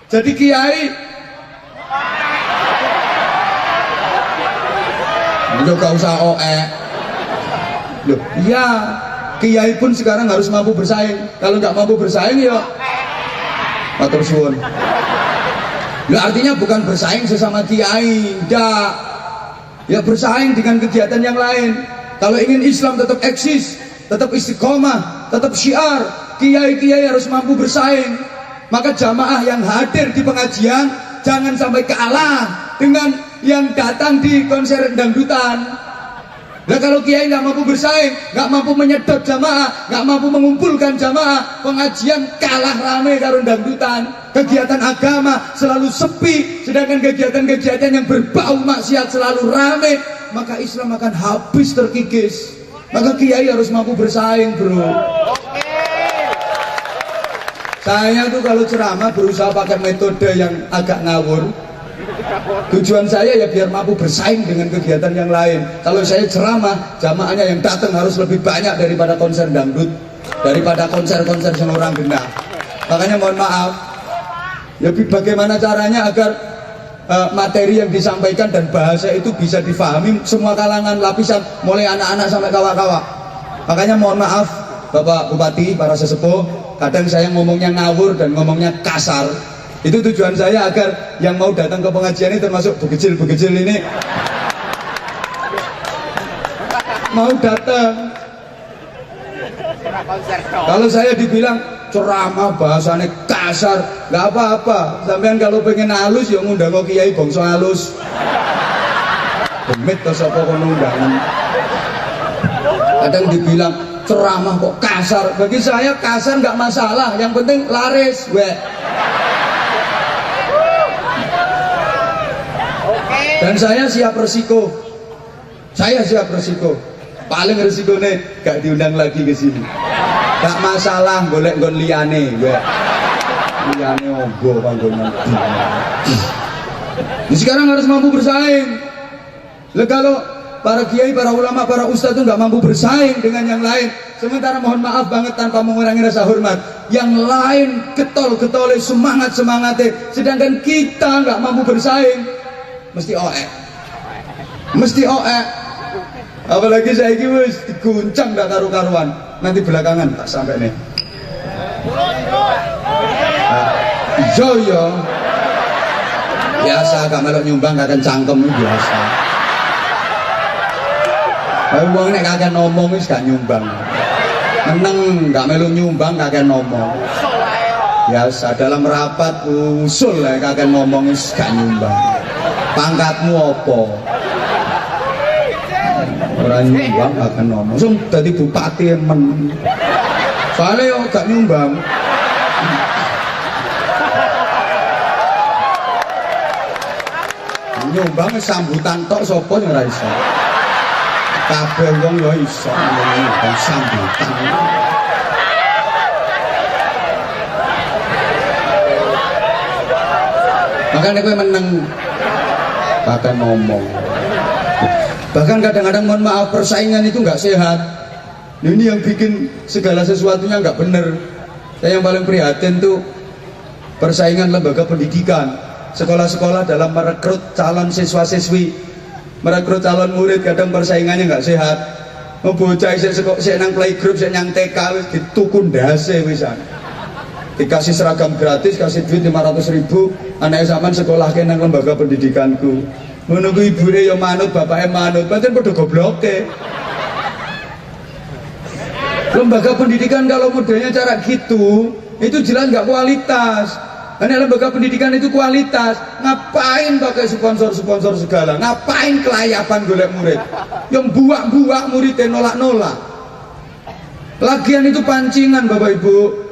Jadi kiai. Juga usah oe. Loh, iya, kiai pun sekarang harus mampu bersaing. Kalau nggak mampu bersaing ya matur suwun. Loh, artinya bukan bersaing sesama kiai, enggak. Ya bersaing dengan kegiatan yang lain. Kalau ingin Islam tetap eksis, tetap istiqomah, tetap syiar, kiai-kiai harus mampu bersaing. Maka jamaah yang hadir di pengajian jangan sampai kalah dengan yang datang di konser dangdutan. Nah kalau kiai nggak mampu bersaing, nggak mampu menyedot jamaah, nggak mampu mengumpulkan jamaah, pengajian kalah rame karo dangdutan. Kegiatan agama selalu sepi, sedangkan kegiatan-kegiatan yang berbau maksiat selalu rame, maka Islam akan habis terkikis. Maka kiai harus mampu bersaing, bro. Saya tuh kalau ceramah berusaha pakai metode yang agak ngawur. Tujuan saya ya biar mampu bersaing dengan kegiatan yang lain. Kalau saya ceramah, jamaahnya yang datang harus lebih banyak daripada konser dangdut. daripada konser-konser yang orang genah. Makanya mohon maaf, ya bagaimana caranya agar materi yang disampaikan dan bahasa itu bisa difahami semua kalangan lapisan, mulai anak-anak sampai kawa-kawa. Makanya mohon maaf Bapak Bupati, para sesepuh, kadang saya ngomongnya ngawur dan ngomongnya kasar. Itu tujuan saya agar yang mau datang ke pengajian ini, termasuk begecil-begecil ini, mau datang. Kalau saya dibilang ceramah bahasanya kasar, nggak apa-apa. Sampean kalau pengen halus ya ngundang kok kiai bangsa halus. Demit to sapa kono undangan. Kadang dibilang ceramah kok kasar. Bagi saya kasar nggak masalah, yang penting laris, we. Dan saya siap resiko. Saya siap resiko. Paling resikonya gak diundang lagi ke sini. Gak masalah golek nggon liyane, we. Liyane ogo panggonan. Sekarang harus mampu bersaing. Lah kalau para kiai, para ulama, para ustadz itu nggak mampu bersaing dengan yang lain, sementara mohon maaf banget tanpa mengurangi rasa hormat, yang lain getol-getole semangat-semangatnya, sedangkan kita nggak mampu bersaing, mesti oek. Mesti oek. Apalagi saya ini wis diguncang gak karu-karuan. Nanti belakangan tak sampai nih. Yo biasa gak melok nyumbang gak akan cangkem biasa. Wong nek kakek ngomong wis gak nyumbang. Meneng gak melok nyumbang kakek ngomong. Biasa dalam rapat usul lah kakek ngomong wis gak nyumbang. Pangkatmu apa? Orang nyumbang akan ngomong, langsung jadi bupati emen. Soalnya yo gak nyumbang. Nyumbang sambutan tok sapa sing ora iso. Kabeh wong yo iso nyumbang sambutan. Makanya kowe meneng akan ngomong. Bahkan kadang-kadang mohon maaf persaingan itu nggak sehat. Nah, ini yang bikin segala sesuatunya nggak bener. Saya yang paling prihatin tuh persaingan lembaga pendidikan, sekolah-sekolah dalam merekrut calon siswa-siswi, merekrut calon murid, kadang persaingannya nggak sehat. Mau bocah saya nang playgroup, saya nang TK wis ditukun dase wisan. Dikasih seragam gratis, kasih duit 500.000, anaknya zaman sekolah ke nang lembaga pendidikanku. Menunggu ibunya yang manut, bapaknya manut, berarti pada gobloke. Lembaga pendidikan kalau modelnya cara gitu, itu jelas nggak kualitas. Karena lembaga pendidikan itu kualitas. Ngapain pakai sponsor-sponsor segala? Ngapain kelayapan golek murid? Yang buak-buak muridnya nolak-nolak. Lagian itu pancingan Bapak Ibu.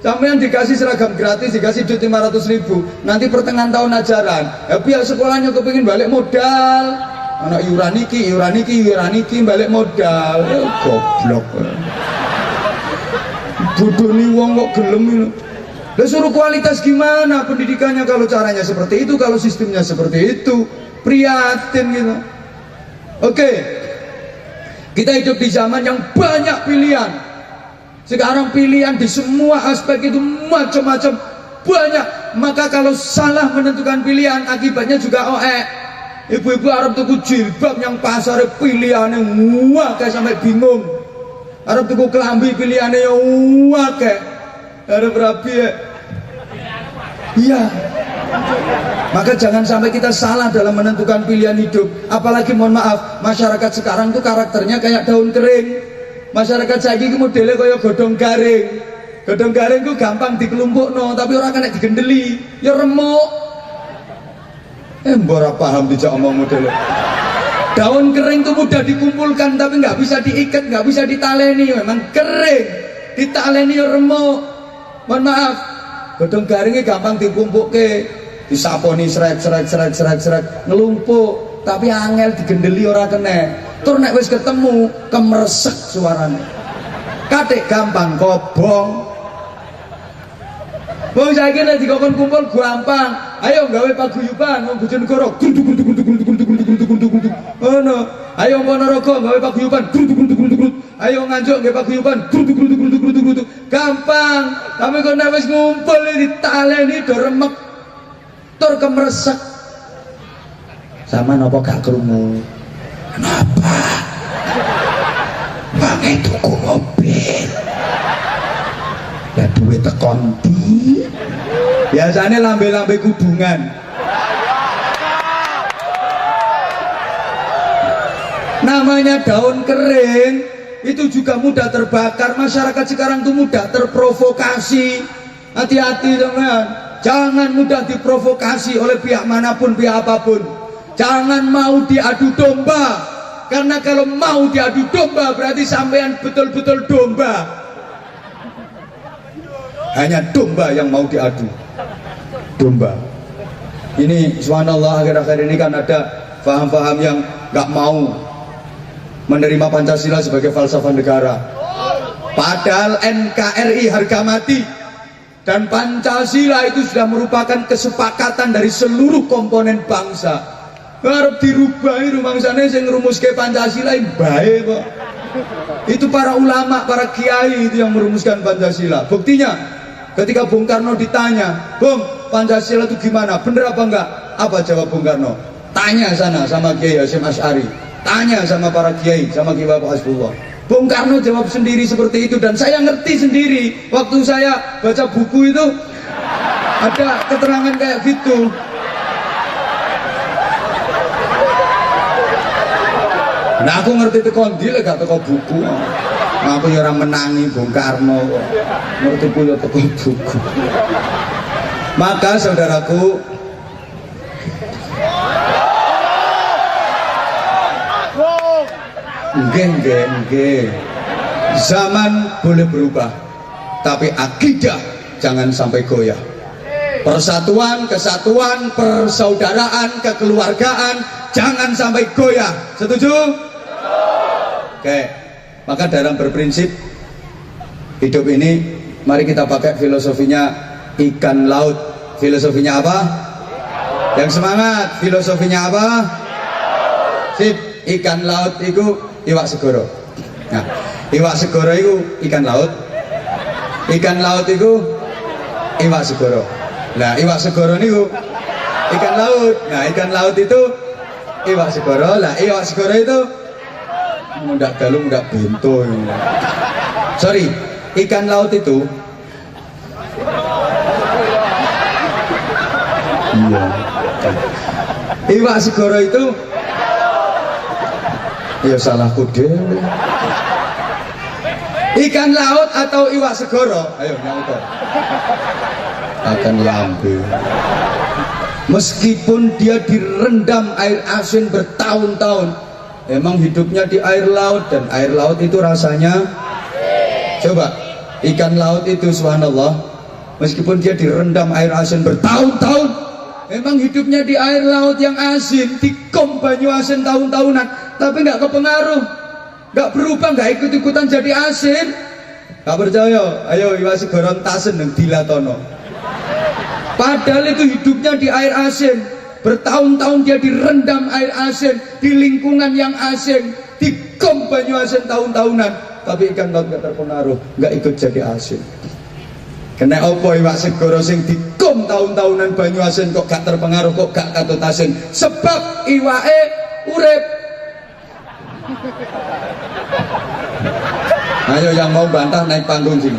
Sampai yang dikasih seragam gratis, dikasih duit 500.000, nanti pertengahan tahun ajaran, ya pihak sekolahnya kepingin balik modal, anak iuran iki balik modal, ya goblok. Bodoh nih wong kok gelem ini. Lah suruh kualitas gimana pendidikannya kalau caranya seperti itu, kalau sistemnya seperti itu, prihatin gitu. Oke, kita hidup di zaman yang banyak pilihan. Sekarang pilihan di semua aspek itu macam-macam banyak. Maka kalau salah menentukan pilihan, akibatnya juga oek. Ibu-ibu Arab tuku jilbab yang pasar pilihannya wakai sampai bingung. Arab tuku kelambi pilihannya wakai. Ada berapa ya? Iya. Maka jangan sampai kita salah dalam menentukan pilihan hidup. Apalagi mohon maaf, masyarakat sekarang tuh karakternya kayak daun kering. Masyarakat saiki modelnya kaya godhong garing. Godhong garing ku gampang dikelompokno, tapi orang kena digendeli, ya remuk. Mbora paham dijak omong modelnya. Daun kering itu mudah dikumpulkan, tapi nggak bisa diikat, nggak bisa ditaleni, memang kering. Ditaleni ya remuk. Mohon maaf, godhong garingnya gampang dikumpulke, disaponi srek ngelumpuk, tapi angel digendeli ora kena. Tur nek wis ketemu kemresek suarane. Katik gampang kobong. Wong saiki nek dikon kumpul gampang. Ayo gawe paguyuban wong Bojonegoro. Ono. Ayo Ponorogo gawe paguyuban. ayo nganjuk nggih paguyuban grudu gampang. Tapi kok nek wis ngumpul ditaleni do remek tur kemresek. Sama napa gak krungu? Kenapa? Pakai tuku mobil. Ya duit tekon di. Biasanya lambe-lambe kudungan. Namanya daun kering itu juga mudah terbakar. Masyarakat sekarang itu mudah terprovokasi. Hati-hati teman, jangan mudah diprovokasi oleh pihak manapun, pihak apapun. Jangan mau diadu domba, karena kalau mau diadu domba berarti sampean betul-betul domba. Hanya domba yang mau diadu. Domba. Ini subhanallah, akhir-akhir ini kan ada paham-paham yang gak mau menerima Pancasila sebagai falsafah negara. Padahal NKRI harga mati dan Pancasila itu sudah merupakan kesepakatan dari seluruh komponen bangsa. Harus dirubah itu bangsane sing ngerumuske Pancasila bae kok. Itu para ulama, para kiai itu yang merumuskan Pancasila. Buktinya ketika Bung Karno ditanya, "Bung, Pancasila itu gimana? Bener apa enggak?" Apa jawab Bung Karno? Tanya sana sama Kiai Hasyim Asy'ari, tanya sama para kiai, sama Kiai Bapak Hasbullah. Bung Karno jawab sendiri seperti itu, dan saya ngerti sendiri waktu saya baca buku itu ada keterangan kayak gitu. Nah aku ngerti itu kondil gak teko buku. Nah, aku ya orang menangi Bung Karno kok. Ngerti ku ya teko buku. Maka saudaraku, nggih. Zaman boleh berubah, tapi akidah jangan sampai goyah. Persatuan, kesatuan, persaudaraan, kekeluargaan jangan sampai goyah. Setuju? Oke. Maka dalam berprinsip hidup ini, mari kita pakai filosofinya ikan laut. Filosofinya apa? Yang semangat. Filosofinya apa? Sip. Ikan laut itu iwak segoro. Nah, iwak segoro itu ikan laut. Ikan laut itu iwak segoro. Nah, iwak segoro itu ikan laut. Nah, ikan laut itu iwak segoro. Lah, iwak segoro itu mundak dalu, mundak bento. Sorry, ikan laut itu iya. Iwak segoro itu ya salahku dewe. Ikan laut atau iwak segoro, ayo nyauto, akan lambe. Meskipun dia direndam air asin bertahun-tahun, emang hidupnya di air laut, dan air laut itu rasanya, coba ikan laut itu subhanallah, meskipun dia direndam air asin bertahun-tahun, emang hidupnya di air laut yang asin, dikom banyu asin tahun-tahunan, tapi nggak kepengaruh, nggak berubah, nggak ikut-ikutan jadi asin. Nggak percaya? Ayo iwak segoro tasen yang dilatono. Padahal itu hidupnya di air asin, bertahun-tahun dia direndam air asin, di lingkungan yang asin, dikom banyu asin tahun-tahunan, tapi ikan laut nggak terpengaruh, nggak ikut jadi asin. Kena opo iwak segoro sing dikom tahun-tahunan banyu asin kok gak terpengaruh, kok gak katut asin? Sebab iwake urip. Ayo yang mau bantah naik panggung sini,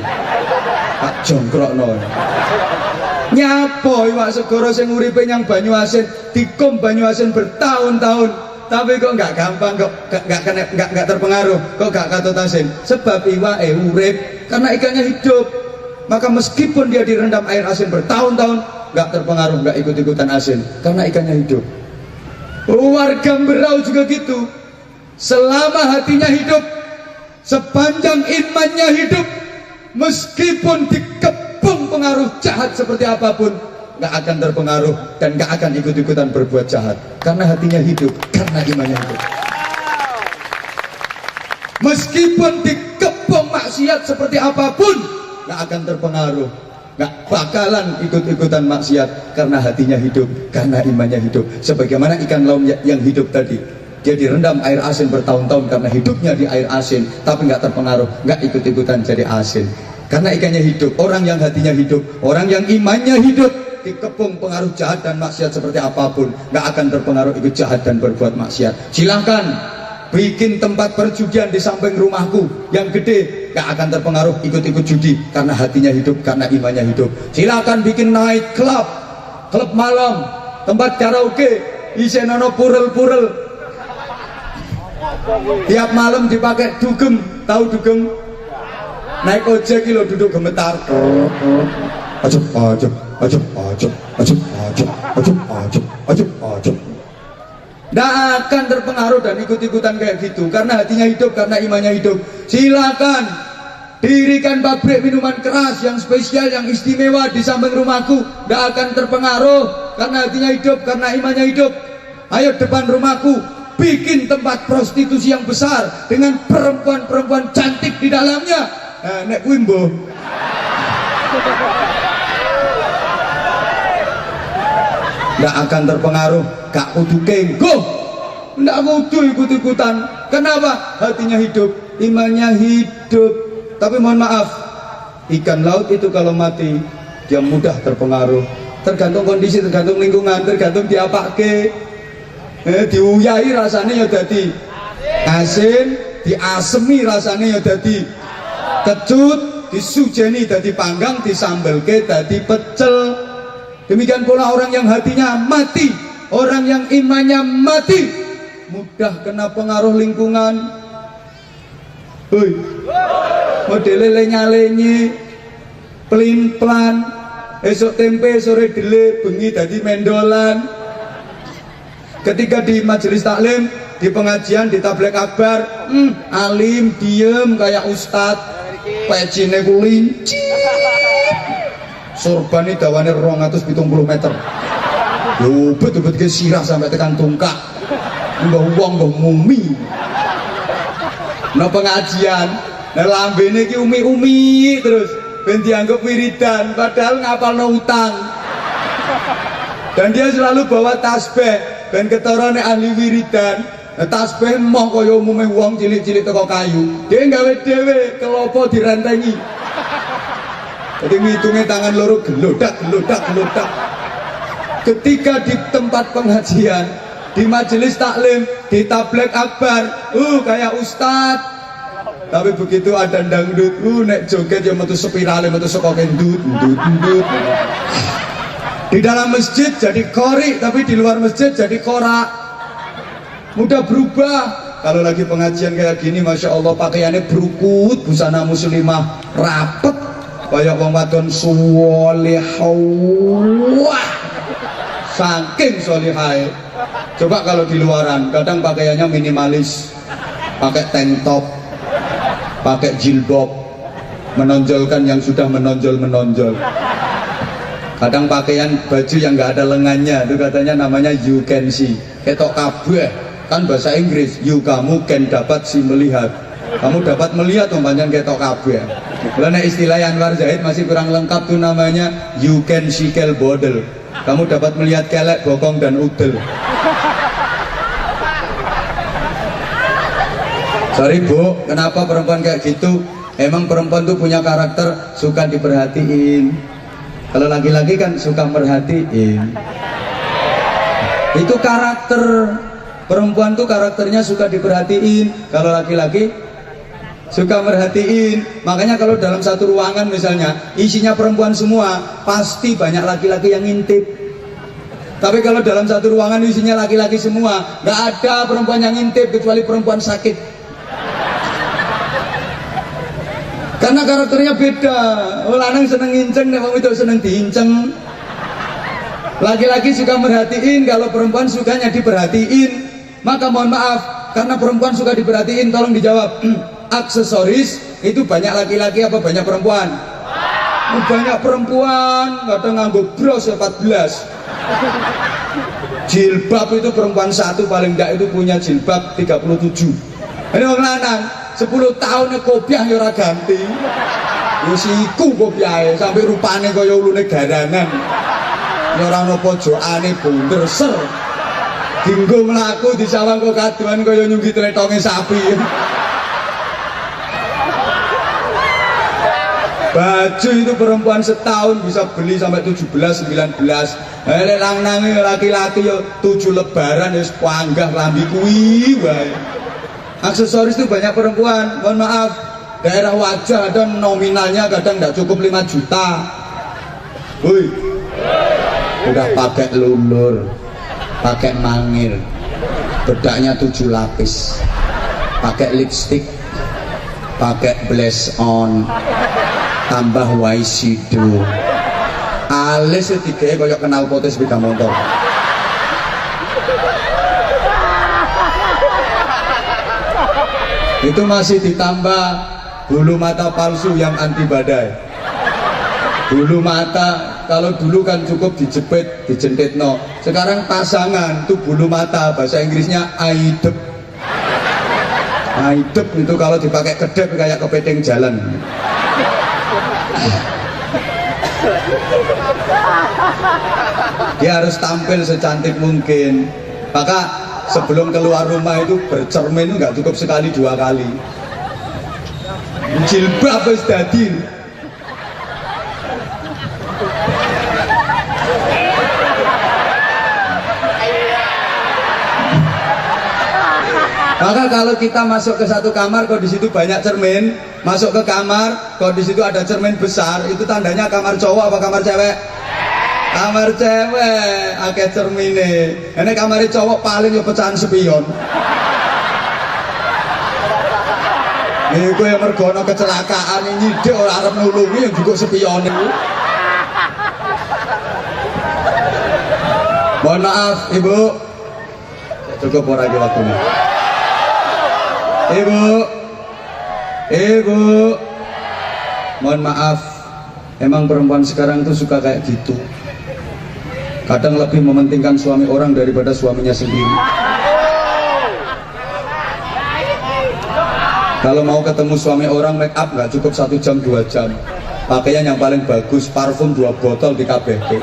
tak jongkrokno. Nyapo iwak segoro sing uripe yang banyu asin, dikom banyu asin bertahun-tahun, tapi kok gak gampang, kok gak terpengaruh, kok gak katut asin? Sebab iwake urip, karena ikannya hidup. Maka meskipun dia direndam air asin bertahun-tahun, nggak terpengaruh, nggak ikut-ikutan asin, karena ikannya hidup. Warga Berau juga gitu. Selama hatinya hidup, sepanjang imannya hidup, meskipun dikepung pengaruh jahat seperti apapun, nggak akan terpengaruh dan nggak akan ikut-ikutan berbuat jahat, karena hatinya hidup, karena imannya hidup. Meskipun dikepung maksiat seperti apapun, nggak akan terpengaruh, nggak bakalan ikut-ikutan maksiat, karena hatinya hidup, karena imannya hidup. Sebagaimana ikan laut yang hidup tadi. dia direndam air asin bertahun-tahun karena hidupnya di air asin, tapi nggak terpengaruh, nggak ikut-ikutan jadi asin. Karena ikannya hidup. Orang yang hatinya hidup, orang yang imannya hidup, dikepung pengaruh jahat dan maksiat seperti apapun, nggak akan terpengaruh ikut jahat dan berbuat maksiat. Silahkan bikin tempat perjudian di samping rumahku yang gede, nggak akan terpengaruh ikut-ikut judi karena hatinya hidup, karena imannya hidup. Silahkan bikin night club, klub malam, tempat karaoke, isenono purel-purel, tiap malam dipakai dugem. Tahu dugem? Naik ojek lo duduk gemetar. Ajep, ajep, ajep, ajep, ajep, ajep, ajep, ajep, ajep, ajep. Nggak akan terpengaruh dan ikut-ikutan kayak gitu karena hatinya hidup, karena imannya hidup. Silakan dirikan pabrik minuman keras yang spesial, yang istimewa di samping rumahku, nggak akan terpengaruh karena hatinya hidup, karena imannya hidup. Ayo depan rumahku bikin tempat prostitusi yang besar dengan perempuan-perempuan cantik di dalamnya. Nek wimbo nggak akan terpengaruh, gak kudu kengko, nggak kudu ikut-ikutan. Kenapa? Hatinya hidup, imannya hidup. Tapi mohon maaf, ikan laut itu kalau mati dia mudah terpengaruh. Tergantung kondisi, tergantung lingkungan, tergantung diapake. Diuyai rasanya ya dadi asin, diasemi rasanya ya dadi kecut, disujeni dadi panggang, disambelke dadi pecel. Demikian pula orang yang hatinya mati, orang yang imannya mati, mudah kena pengaruh lingkungan. Hoi, modele lenye-lenye, pelin-pelan, esok tempe, sore dele, bengi dadi mendolan. Ketika di majelis taklim, di pengajian, di tabligh akbar, alim, diem kayak ustad, pecine kulinci. Sorban ini dawane 270 meter. Lubet-lubet ke sirah sampai tekan tungkak. Mbah wong mbah mumi. Nah pengajian, nah lambene iki umi-umi terus ben dianggap wiridan padahal ngapalno utang. Dan dia selalu bawa tasbih ben ketorone ahli wiridan. Nah, tasbih moh kaya umume wong cilik-cilik teko kayu. Dia gawe dhewe kelopo direntengi. Jadi ngitungnya tangan loro gelodak, gelodak, gelodak. Ketika di tempat pengajian, di majelis taklim, di tabligh akbar, kayak ustad. Tapi begitu ada dangdut, nek joget yang metu spirale, metu saka kendut, ndut. Di dalam masjid jadi kori, tapi di luar masjid jadi korak. Mudah berubah. Kalau lagi pengajian kayak gini, masya Allah pakaiannya berukut, busana muslimah rapet. Kayak wong wadon solihah, saking solihai. Coba kalau di luaran, kadang pakaiannya minimalis, pakai tank top, pakai jilbab, menonjolkan yang sudah menonjol. Kadang pakaian baju yang nggak ada lengannya, itu katanya namanya you can see. Ketok kabeh, kan bahasa Inggris, you kamu can dapat si melihat. Kamu dapat melihat umpamanya ketok kabeh. Karena istilah Anwar Zahid masih kurang lengkap tuh namanya you can see kel bodel. Kamu dapat melihat kelek, bokong dan udel. Sorry Bu, kenapa perempuan kayak gitu? Emang perempuan tuh punya karakter suka diperhatiin. Kalau laki-laki kan suka merhatiin. Itu karakter. Perempuan tuh karakternya suka diperhatiin. Kalau laki-laki suka merhatiin. Makanya kalau dalam satu ruangan misalnya isinya perempuan semua, pasti banyak laki-laki yang ngintip. Tapi kalau dalam satu ruangan isinya laki-laki semua, nggak ada perempuan yang ngintip kecuali perempuan sakit. Karena karakternya beda. Lanang seneng nginceng, nek wong wedok seneng diinceng. Laki-laki suka merhatiin, kalau perempuan sukanya diperhatiin. Maka mohon maaf, karena perempuan suka diperhatiin, tolong dijawab. Aksesoris itu banyak laki-laki apa banyak perempuan? Banyak perempuan, kadang nganggo bros 14. Jilbab itu perempuan satu paling enggak itu punya jilbab 37. Ini orang lanang 10 tahun kopiah ya ora ganti. Ya siku kopiahe sampai rupane kaya ulune garangan. Ya ora ana pojokane bunder ser. Dinggo mlaku disawang kok kaduan kaya nyunggi tletonge sapi. Baju itu perempuan setahun bisa beli sampai 17, 19. Lek lanang laki-laki ya 7 lebaran wis panggah lambi kuwi wae. Aksesoris itu banyak perempuan. Mohon maaf, daerah wajah ada nominalnya kadang tidak cukup 5 juta. Woi, udah pakai lulur, pakai mangir, bedaknya 7 lapis, pakai lipstick, pakai blush on, tambah eyeshadow, alis tiga kayak kenal potes sepeda motor. Itu masih ditambah bulu mata palsu yang anti badai. Bulu mata kalau dulu kan cukup dijepit, dijentit no. Sekarang pasangan itu bulu mata, bahasa Inggrisnya aidep. Aidep itu kalau dipakai kedep kayak kepiting jalan. Dia harus tampil secantik mungkin. Maka sebelum keluar rumah itu bercermin itu nggak cukup sekali 2 kali. Jilbab wis dadi. Maka kalau kita masuk ke satu kamar, kalau di situ banyak cermin, masuk ke kamar, kalau di situ ada cermin besar, itu tandanya kamar cowok apa kamar cewek? Kamar cewek, akeh cermine. Ini kamar cowok paling ya pecahan spion. Iku yang mergono kecelakaan ini dia orang Arab nulungi yang juga spion itu. Mohon maaf, Ibu. Cukup orang lagi waktunya. Ibu, mohon maaf, emang perempuan sekarang tuh suka kayak gitu. Kadang lebih mementingkan suami orang daripada suaminya sendiri. Kalau mau ketemu suami orang, make up nggak cukup 1 jam 2 jam. Pakaian yang paling bagus, parfum 2 botol di KBG.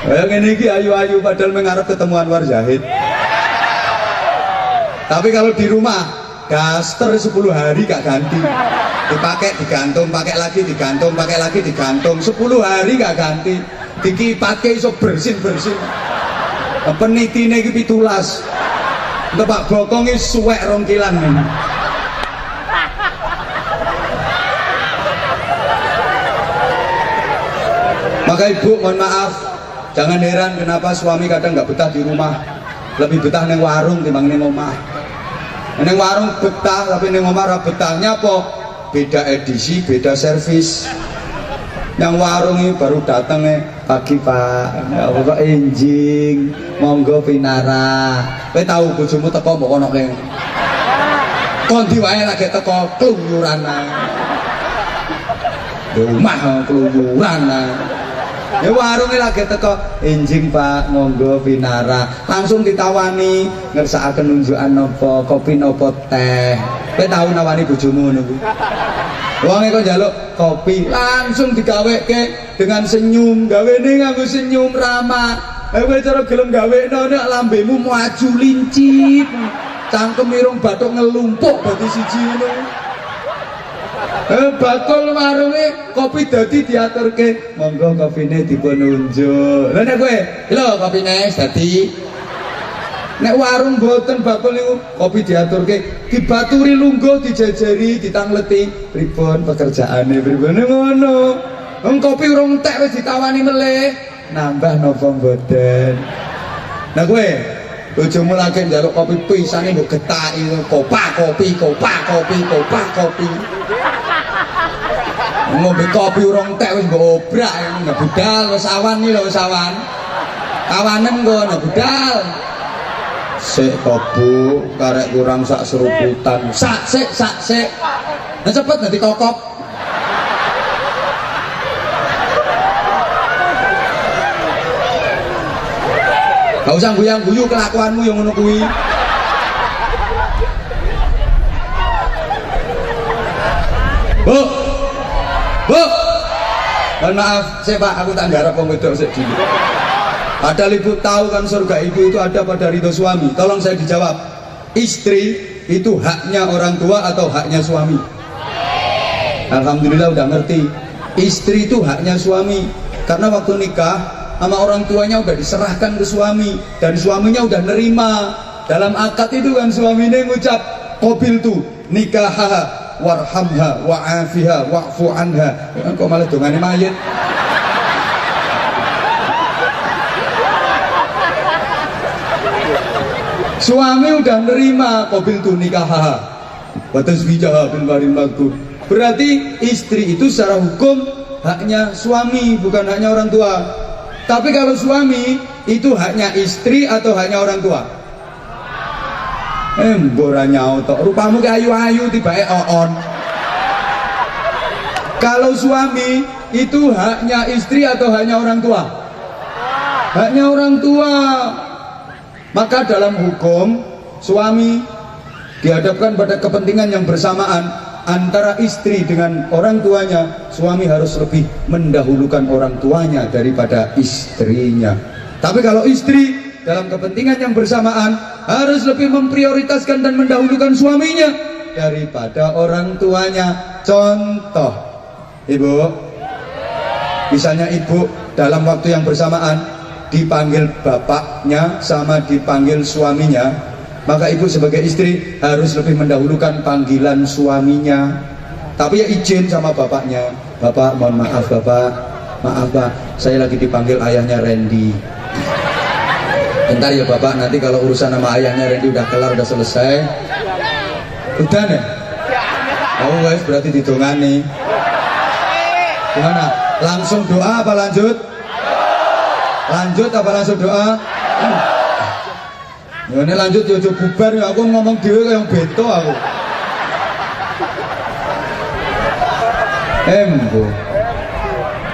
Yang ini ayu-ayu padahal mengarep ketemu Anwar Zahid. Tapi kalau di rumah daster 10 hari gak ganti, dipakai digantung, pakai lagi digantung, pakai lagi digantung, 10 hari gak ganti, dikipatke iso bersin-bersin. Penitine iki 17. Pak bokonge suwek 2 kilan. Maka Ibu mohon maaf, jangan heran kenapa suami kadang nggak betah di rumah, lebih betah neng warung timbang neng omah. Neng warung betah tapi neng omah ra betahnya apa? Beda edisi, beda servis. Yang warung ini baru datang pagi Pak, Bapak enjing, monggo pinara. Kowe tahu bojomu teko mbok ono kene. Kondi wae lagi teko keluyuran ae. Rumah keluyuran ae. Ya warungnya lagi teko enjing Pak, monggo pinara. Langsung ditawani ngersakaken nunjukan nopo, kopi nopo teh. Kowe tahu nawani bojomu ngono kuwi. Wonge kok njaluk kopi, langsung digaweke dengan senyum, gawene nganggo senyum ramah. Kowe cara gelem gawekno nek lambemu maju lincip. Cangkem irung bathuk ngelumpuk dadi siji ngono. Bakul warunge kopi dadi diaturke, monggo kopine dipun unjuk. Lha nek kowe, lho kopine dadi. Nek warung boten bakul niku kopi diaturke, dibaturi lungguh, dijajari, ditangleti, pripun pekerjaane, pripun ngono. Wong kopi urung entek wis ditawani melih, nambah napa mboten. Nah kowe bojomu lagi njaluk kopi pisane mbok getaki, kopak kopi, kopak kopi, kopak kopi. Ngombe kopi urung entek wis mbok obrak, nggak budal wis awan iki lho wis awan. Kawanen ngono budal. Sik kobu karek kurang sak seruputan. Sak sik. Nah cepet nanti kokop. Gak usah guyang-guyu kelakuanmu yang ngono kuwi. Bu. Mohon maaf, Pak, aku tak nggarap wong wedok sik dulu. Padahal ibu tahu kan surga ibu itu ada pada ridho suami. Tolong saya dijawab, istri itu haknya orang tua atau haknya suami? Alhamdulillah udah ngerti. Istri itu haknya suami, karena waktu nikah sama orang tuanya udah diserahkan ke suami, dan suaminya udah nerima. Dalam akad itu kan suaminya ngucap qabil tu nikahaha warhamha wa'afiha wa'fu anha. Kok malah dongane mayit? Suami udah nerima qabil tu nikahaha wa tazwijaha bil maril madkur. Berarti istri itu secara hukum haknya suami, bukan haknya orang tua. Tapi kalau suami itu haknya istri atau haknya orang tua? Mbora nyautok, rupamu ke ayu-ayu tiba-tiba on. Kalau suami itu haknya istri atau haknya orang tua? Haknya orang tua. Maka dalam hukum suami dihadapkan pada kepentingan yang bersamaan antara istri dengan orang tuanya. Suami harus lebih mendahulukan orang tuanya daripada istrinya. Tapi kalau istri dalam kepentingan yang bersamaan harus lebih memprioritaskan dan mendahulukan suaminya daripada orang tuanya. Contoh, ibu, misalnya ibu dalam waktu yang bersamaan dipanggil bapaknya sama dipanggil suaminya, maka ibu sebagai istri harus lebih mendahulukan panggilan suaminya. Tapi ya izin sama bapaknya, bapak mohon maaf bapak, maaf pak, saya lagi dipanggil ayahnya Randy. Bentar ya bapak, nanti kalau urusan sama ayahnya Randy udah kelar, udah selesai. Udah nih? Oh guys, berarti didongani. Gimana? Langsung doa apa lanjut? Lanjut apa langsung doa? Ya ini lanjut jojo bubar ya, aku ngomong dewe kayak beto aku. Embo.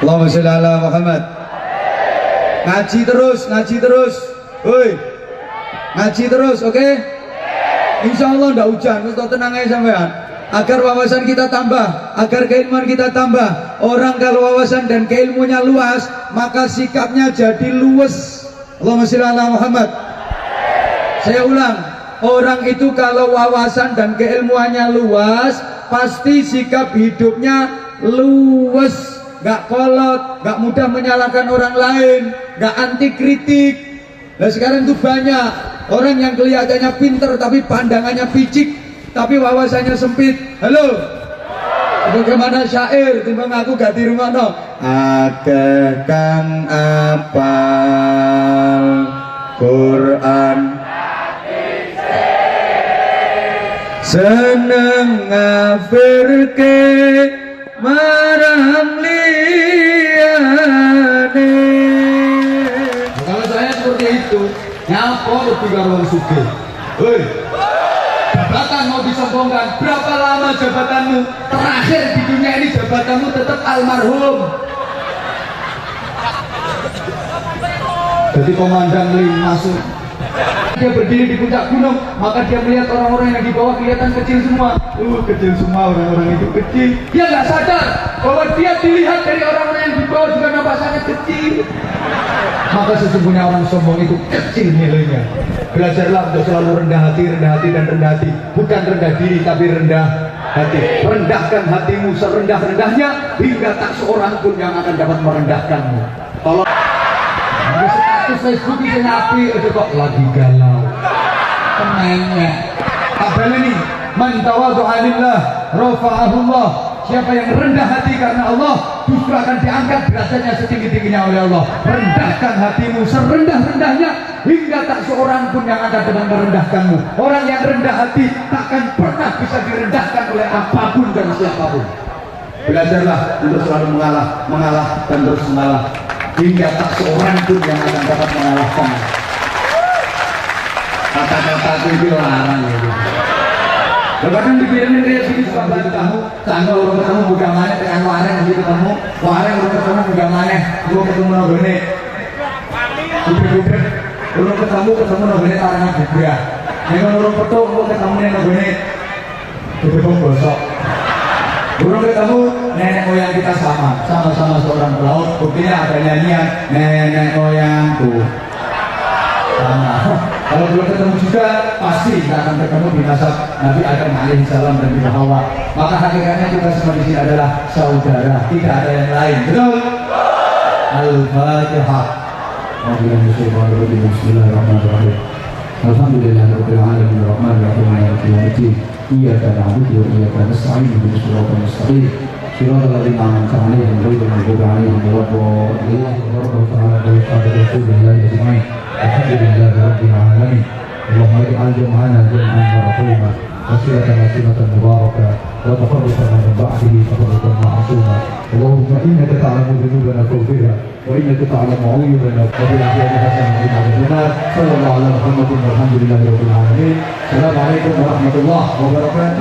Allahumma sholli ala Muhammad. Ngaji terus, ngaji terus. Woi, ngaji terus, oke? Okay? Insya Allah ndak hujan, terus tenang aja sampean. Agar wawasan kita tambah, agar keilmuan kita tambah. Orang kalau wawasan dan keilmuannya luas, maka sikapnya jadi luwes. Allahumma sholli ala Muhammad. Saya ulang, orang itu kalau wawasan dan keilmuannya luas, pasti sikap hidupnya luwes, gak kolot, gak mudah menyalahkan orang lain, gak anti kritik. Nah sekarang tuh banyak orang yang kelihatannya pinter tapi pandangannya picik, tapi wawasannya sempit. Halo, bagaimana syair timbang aku gak di rumah no? Ada kang apal Quran, seneng ngafirke marang liyane. Kalau saya seperti itu, nyapa lebih karo wong sugih. Hei, jabatan mau disombongkan, berapa lama jabatanmu? Terakhir di dunia ini jabatanmu tetap almarhum. Jadi komandan Lim masuk, dia berdiri di puncak gunung, maka dia melihat orang-orang yang di bawah kelihatan kecil semua. Kecil semua, orang-orang itu kecil. Dia nggak sadar bahwa dia dilihat dari orang-orang yang di bawah juga nampak sangat kecil. Maka sesungguhnya orang sombong itu kecil nilainya. Belajarlah untuk selalu rendah hati dan rendah hati. Bukan rendah diri tapi rendah hati. Rendahkan hatimu serendah-rendahnya hingga tak seorang pun yang akan dapat merendahkanmu. Tolong. Status Facebook itu api, itu kok lagi galau. Temennya. Tabel ini, man tawadhu'a lillah rafa'ahullah. Siapa yang rendah hati karena Allah, justru akan diangkat derajatnya setinggi-tingginya oleh Allah. Rendahkan hatimu serendah-rendahnya hingga tak seorang pun yang akan dapat merendahkanmu. Orang yang rendah hati takkan pernah bisa direndahkan oleh apapun dan siapapun. Belajarlah untuk selalu mengalah dan terus mengalah hingga tak seorang pun yang akan dapat mengalahkan. Kata-kata itu larang itu. Kadang dibilangin kayak sini suka bantu kamu, tanggal orang ketemu buka mana, tekan wareng nanti ketemu, wareng orang ketemu buka mana, gua ketemu nogone, bubur-bubur, orang ketemu nogone tarangan bubur, yang orang petuk gua ketemu nogone, bubur bosok, Belum ketemu nenek moyang kita sama-sama seorang pelaut. Buktinya ada nyanyian nenek moyangku sama. Kalau belum ketemu juga pasti kita akan ketemu di nasab Nabi Adam alaihissalam dan Ibu Hawa. Maka hakikatnya kita semua di sini adalah saudara, tidak ada yang lain. Betul? Al-Fatihah. Bismillahirrahmanirrahim. Alhamdulillahirabbil alamin arrahmanir rahim maliki yaumiddin. Iyyaka na'budu wa iyyaka nasta'in ihdinas siratal mustaqim. Siratal ladzina an'amta 'alaihim ghairil maghdubi 'alaihim waladdallin. Alhamdulillahi rabbil alamin. Allahumma ij'al jam'ana jam'an marhuma wa silatan mubarakah wa tafarruqana min ba'dihi tafarruqan ma'suma. Allahumma innaka ta'lamu dhunubana faghfirha wa innaka ta'lamu 'uyubana wa bil afiyati hasanah wa qina sallallahu ala Muhammadin walhamdulillahi rabbil alamin. Assalamualaikum warahmatullahi wabarakatuh.